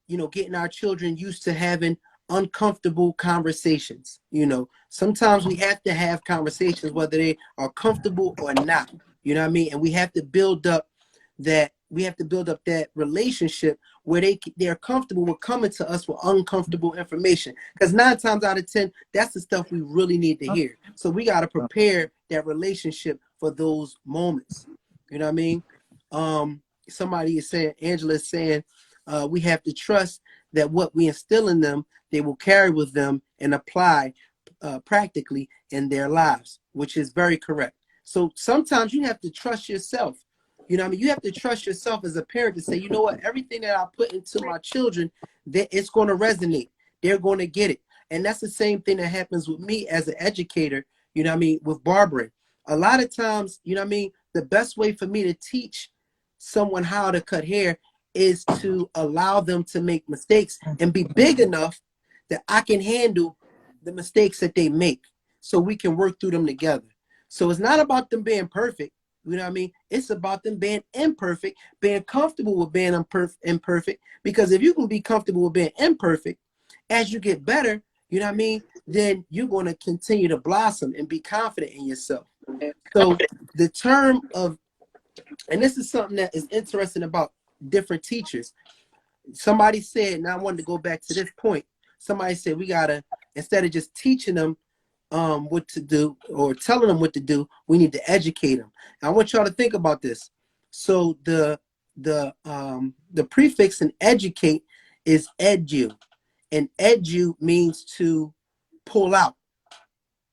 getting our children used to having uncomfortable conversations. You know, sometimes we have to have conversations whether they are comfortable or not. You know what I mean? And we have to build up that relationship where they're comfortable with coming to us with uncomfortable information. Because 9 times out of 10, that's the stuff we really need to hear. So we got to prepare that relationship for those moments. You know what I mean? Somebody is saying, Angela is saying, we have to trust that what we instill in them, they will carry with them and apply practically in their lives, which is very correct. So sometimes you have to trust yourself. You know what I mean? You have to trust yourself as a parent to say, you know what, everything that I put into my children, that it's going to resonate. They're going to get it. And that's the same thing that happens with me as an educator, you know what I mean, with barbering. A lot of times, you know what I mean, the best way for me to teach someone how to cut hair is to allow them to make mistakes and be big enough that I can handle the mistakes that they make so we can work through them together. So it's not about them being perfect. You know what I mean? It's about them being imperfect, being comfortable with being imperfect. Because if you can be comfortable with being imperfect, as you get better, you know what I mean, then you're going to continue to blossom and be confident in yourself. So the term of, and this is something that is interesting about different teachers. Somebody said, and I wanted to go back to this point. Somebody said we gotta, instead of just teaching them what to do or telling them what to do, we need to educate them. And I want y'all to think about this. So the prefix in educate is edu, and edu means to pull out,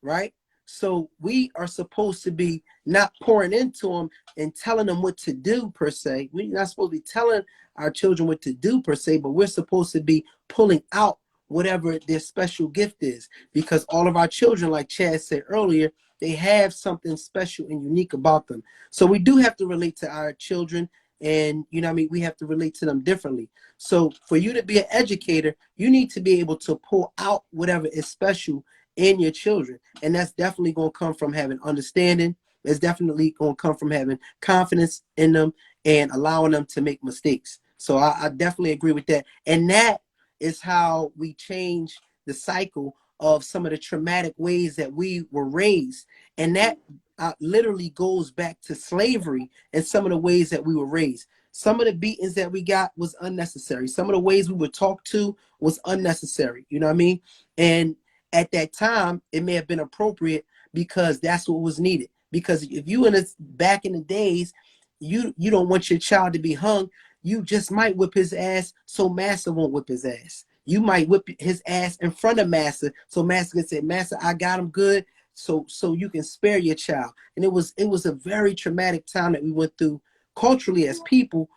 right? So we are supposed to be not pouring into them and telling them what to do per se. We're not supposed to be telling our children what to do per se, but we're supposed to be pulling out whatever their special gift is, because all of our children, like Chad said earlier, they have something special and unique about them. So we do have to relate to our children, and you know what I mean, we have to relate to them differently. So for you to be an educator, you need to be able to pull out whatever is special in your children, and that's definitely going to come from having understanding. It's definitely going to come from having confidence in them and allowing them to make mistakes. So I definitely agree with that, and that is how we change the cycle of some of the traumatic ways that we were raised. And that literally goes back to slavery and some of the ways that we were raised. Some of the beatings that we got was unnecessary. Some of the ways we were talked to was unnecessary. You know what I mean? And at that time, it may have been appropriate because that's what was needed. Because if you back in the days, you don't want your child to be hung, you just might whip his ass so Master won't whip his ass. You might whip his ass in front of Master so Master can say, Master, I got him good, so you can spare your child. And it was a very traumatic time that we went through culturally as people.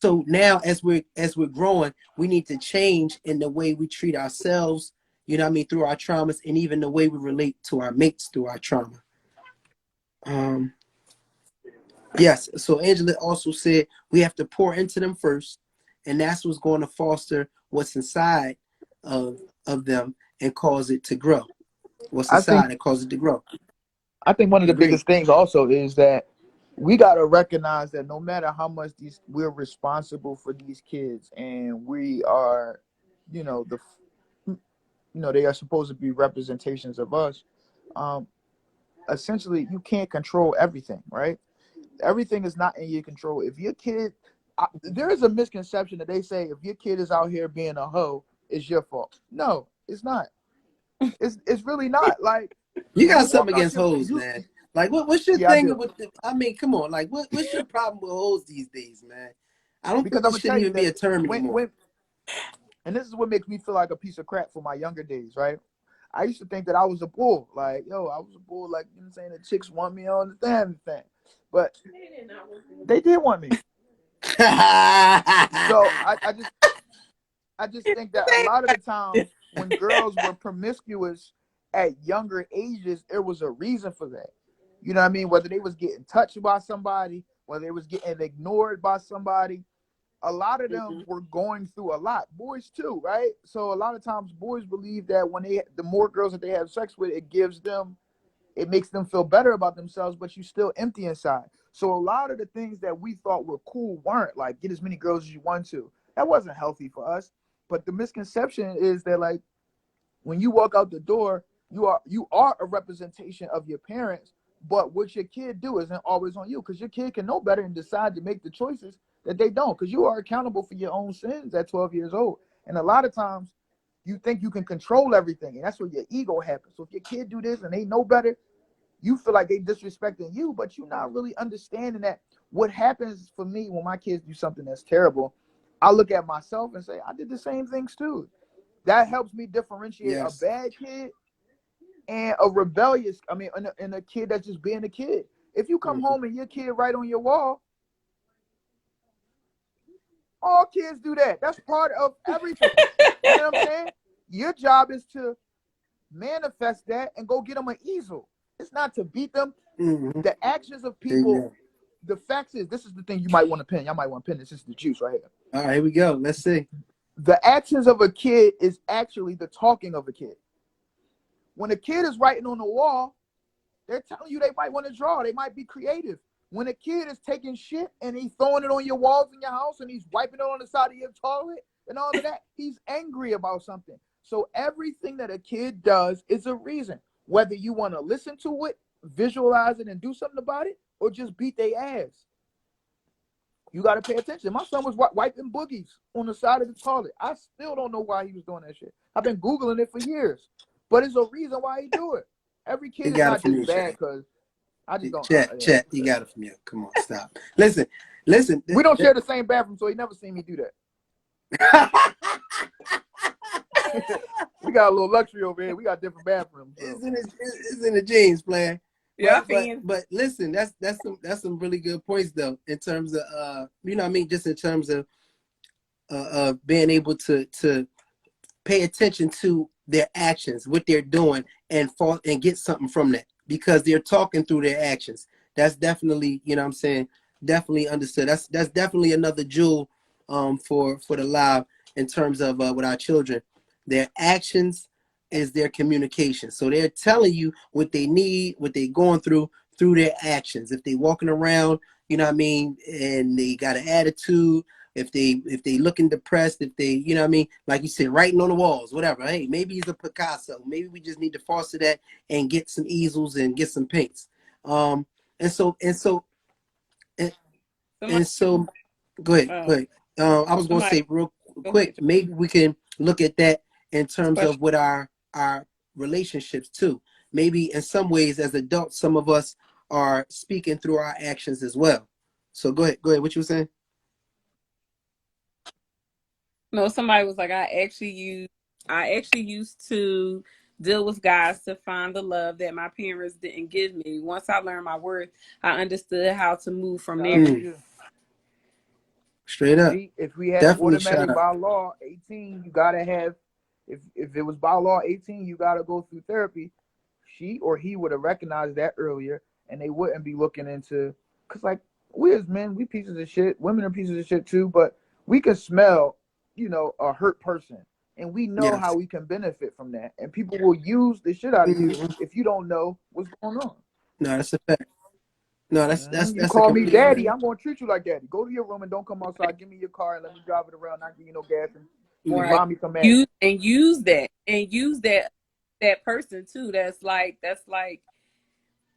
So now as we're growing, we need to change in the way we treat ourselves, you know what I mean, through our traumas, and even the way we relate to our mates through our trauma. Yes, so Angela also said we have to pour into them first, and that's what's going to foster what's inside of them and cause it to grow. What's I think inside and cause it to grow. one of the Agree. biggest things also is that we got to recognize that no matter how much we're responsible for these kids, and we are, they are supposed to be representations of us. Essentially, you can't control everything, right? Everything is not in your control. If your kid, there is a misconception that they say if your kid is out here being a hoe, it's your fault. No, it's not. It's really not. Like, You when you got walk something out against hoes, man. Like what's your yeah, I thing do. with the, I mean, come on, like what's your problem with hoes these days, man? I don't Because think I'm this gonna tell shouldn't you even be that a term anymore. and this is what makes me feel like a piece of crap for my younger days, right? I used to think that I was a bull. Like, yo, I was a bull, like, you know what I'm saying? The chicks want me on the damn thing. But they did want me. So I just think that a lot of the times when girls were promiscuous at younger ages, there was a reason for that. You know what I mean? Whether they was getting touched by somebody, whether they was getting ignored by somebody, a lot of them were going through a lot. Boys too, right? So a lot of times boys believe that when the more girls that they have sex with, it makes them feel better about themselves, but you still empty inside. So a lot of the things that we thought were cool weren't, like get as many girls as you want to. That wasn't healthy for us. But the misconception is that, like, when you walk out the door, you are a representation of your parents. But what your kid do isn't always on you, because your kid can know better and decide to make the choices that they don't, because you are accountable for your own sins at 12 years old. And a lot of times you think you can control everything, and that's where your ego happens. So if your kid do this and they know better, you feel like they disrespecting you, but you're not really understanding that. What happens for me when my kids do something that's terrible, I look at myself and say, I did the same things too. That helps me differentiate a Yes. bad kid and a rebellious, and a kid that's just being a kid. If you come home and your kid right on your wall, all kids do that. That's part of everything. You know what I'm saying? Your job is to manifest that and go get them an easel. It's not to beat them. Mm-hmm. The actions of people, Amen. the facts is, this is the thing you might want to pin. Y'all might want to pin this. This is the juice right here. All right, here we go. Let's see. The actions of a kid is actually the talking of a kid. When a kid is writing on the wall, they're telling you they might want to draw. They might be creative. When a kid is taking shit and he's throwing it on your walls in your house and he's wiping it on the side of your toilet and all of that, he's angry about something. So everything that a kid does is a reason. Whether you want to listen to it, visualize it, and do something about it, or just beat their ass. You got to pay attention. My son was wiping boogies on the side of the toilet. I still don't know why he was doing that shit. I've been Googling it for years. But it's a reason why he do it. Every He kid is got it not from just you, bad Chet. because I just don't. Chet, you got it from you. Come on, stop. Listen. We don't share the same bathroom, so he never seen me do that. We got a little luxury over here. We got different bathrooms. So. It's in the jeans, player. Yeah, But listen, that's some really good points though, in terms of you know what I mean, just in terms of being able to pay attention to their actions, what they're doing, and get something from that, because they're talking through their actions. That's definitely, you know what I'm saying, definitely understood. That's definitely another jewel for the live, in terms of with our children. Their actions is their communication. So they're telling you what they need, what they're going through their actions. If they walking around, you know what I mean, and they got an attitude, if they looking depressed, if they, you know what I mean, like you said, writing on the walls, whatever. Hey, maybe he's a Picasso. Maybe we just need to foster that and get some easels and get some paints. And so go ahead. I was going to say real quick, maybe we can look at that in terms of with our relationships too. Maybe in some ways as adults, some of us are speaking through our actions as well. So go ahead. What you were saying? No, somebody was like, I actually used to deal with guys to find the love that my parents didn't give me. Once I learned my worth, I understood how to move from there. Straight up. See, if we had definitely automatic by law 18, you gotta have. If it was by law 18, you gotta go through therapy. She or he would have recognized that earlier, and they wouldn't be looking into. Cause like we as men, we pieces of shit. Women are pieces of shit too, but we can smell, a hurt person, and we know how we can benefit from that. And people will use the shit out of you if you don't know what's going on. No, that's a fact. No, that's you call me daddy, I'm gonna treat you like daddy. Go to your room and don't come outside. Give me your car and let me drive it around. Not give you no gas and buy me some ass. Use that person too. That's like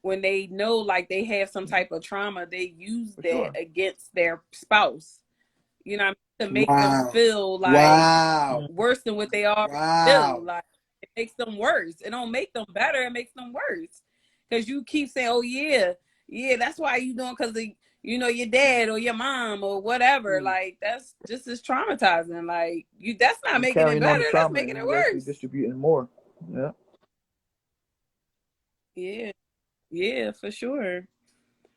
when they know like they have some type of trauma, they use that against their spouse. You know what I mean? To make them feel like worse than what they already feel. Like it makes them worse. It don't make them better. It makes them worse. Because you keep saying, "Oh yeah, that's why you doing," because your dad or your mom or whatever. Like that's just as traumatizing. Like that's not making it better. That's making it worse. Distributing more. Yeah, for sure.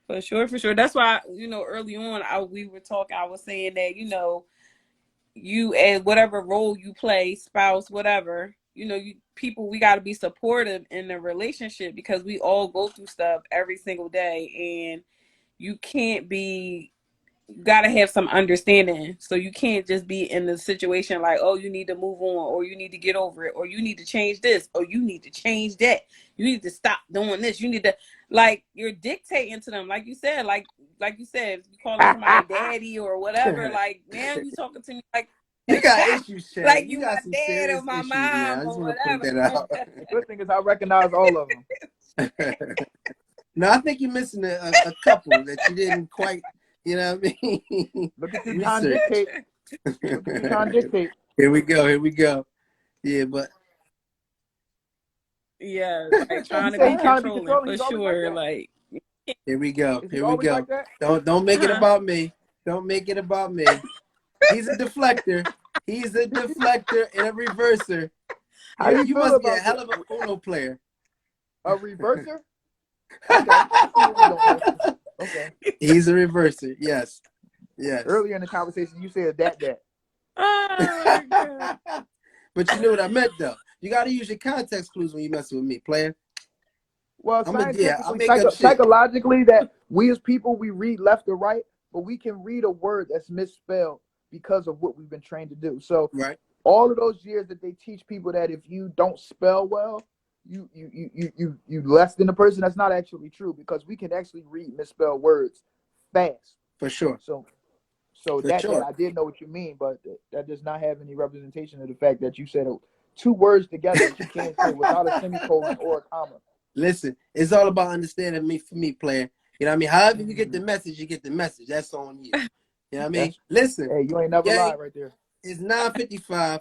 For sure. That's why, early on, we were talking, I was saying that, you and whatever role you play, spouse, whatever, we got to be supportive in the relationship, because we all go through stuff every single day, and you can't be, you got to have some understanding. So you can't just be in the situation like, oh, you need to move on, or you need to get over it, or you need to change this, or you need to change that. You need to stop doing this. You need to, like, you're dictating to them. Like you said, you calling somebody daddy or whatever. Like now you talking to me like You got issues, Chad. Like You you my got some dad or serious my issues, man. mom I just or want to point whatever. that out. The good thing is I recognize all of them. No, I think you're missing a couple that you didn't quite, you know what I mean? Look at you trying to Research. dictate. Look at you trying to dictate. Here we go. Here we go. Yeah, but Yeah, like You trying to say be he trying to be controlling controlling. for He's always like sure. that. Like, here we go. Is he Here we always go. like that? Don't make it uh-huh. about me. Don't make it about me. He's a deflector. He's a deflector and a reverser. How you You feel must be a about hell of a Uno player. a reverser? Okay. I see what we doing here. Okay. He's a reverser. Yes. Yes. Earlier in the conversation, you said that. Oh my God. But you know what I meant, though. You got to use your context clues when you messing with me, player. Well, I'll scientifically, make up shit. psychologically, that we as people, we read left or right, but we can read a word that's misspelled because of what we've been trained to do. So Right. all of those years that they teach people that if you don't spell well, you less than the person, that's not actually true, because we can actually read misspelled words fast. For sure. So For that sure. I did know what you mean, but that does not have any representation of the fact that you said two words together that you can't say without a semicolon or a comma. Listen, it's all about understanding me for me, player. You know what I mean? However you get the message, you get the message. That's on you. You know what I mean? Listen, Hey, you ain't never gang, lied right there. it's 9:55.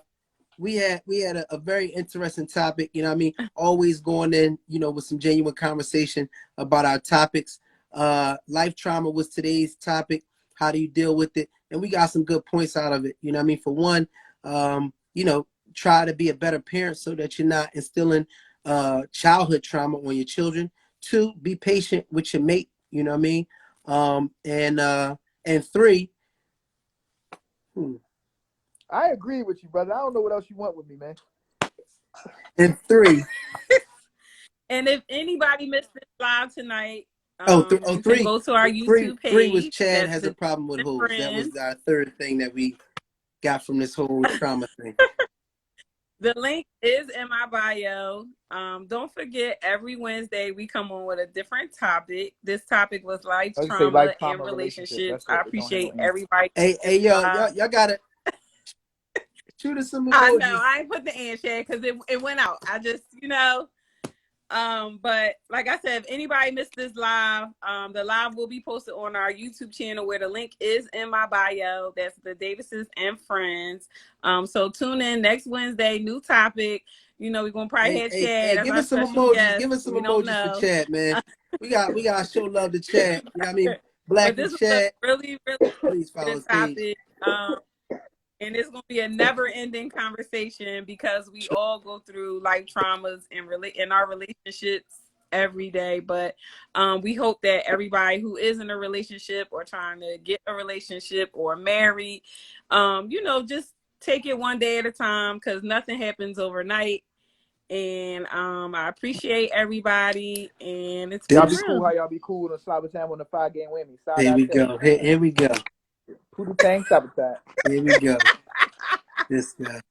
We had a very interesting topic, you know what I mean? Always going in, you know, with some genuine conversation about our topics. Life trauma was today's topic. How do you deal with it? And we got some good points out of it. You know what I mean? For one, you know, try to be a better parent so that you're not instilling childhood trauma on your children. Two, be patient with your mate, you know what I mean? And three, I agree with you, brother. I don't know what else you want with me, man. and three. And if anybody missed this live tonight, you can Three. go to our Three YouTube was page. Chad That's has the a problem with hoes. That was friends. our third thing that we got from this whole trauma thing. The link is in my bio. Don't forget, every Wednesday we come on with a different topic. This topic was life I say trauma life and trauma relationship. relationships. That's I it. It don't have no appreciate end. everybody. Hey, y'all gotta shoot us some I know emojis. I ain't put the end share because it went out. I just, you know. But like I said, if anybody missed this live, the live will be posted on our YouTube channel where the link is in my bio. That's the Davises and Friends. So tune in next Wednesday, new topic. You know, we're gonna probably have Chad as Give our us some special emojis. guest. Give us some We don't emojis for know. Chad, man. We gotta show love to Chad. You know what I mean? But Black and this was a Chad. really, really Please follow good his page. topic. And it's gonna be a never-ending conversation because we all go through life traumas and in our relationships every day. But we hope that everybody who is in a relationship or trying to get a relationship or married, you know, just take it one day at a time because nothing happens overnight. And I appreciate everybody, and it's Y'all been be cool. real. How y'all be cool on Cyber Time on the 5-game whammy? Side Here eye we check. go. Here we go. Poodle Tang Cyber Time. Here we go. This guy.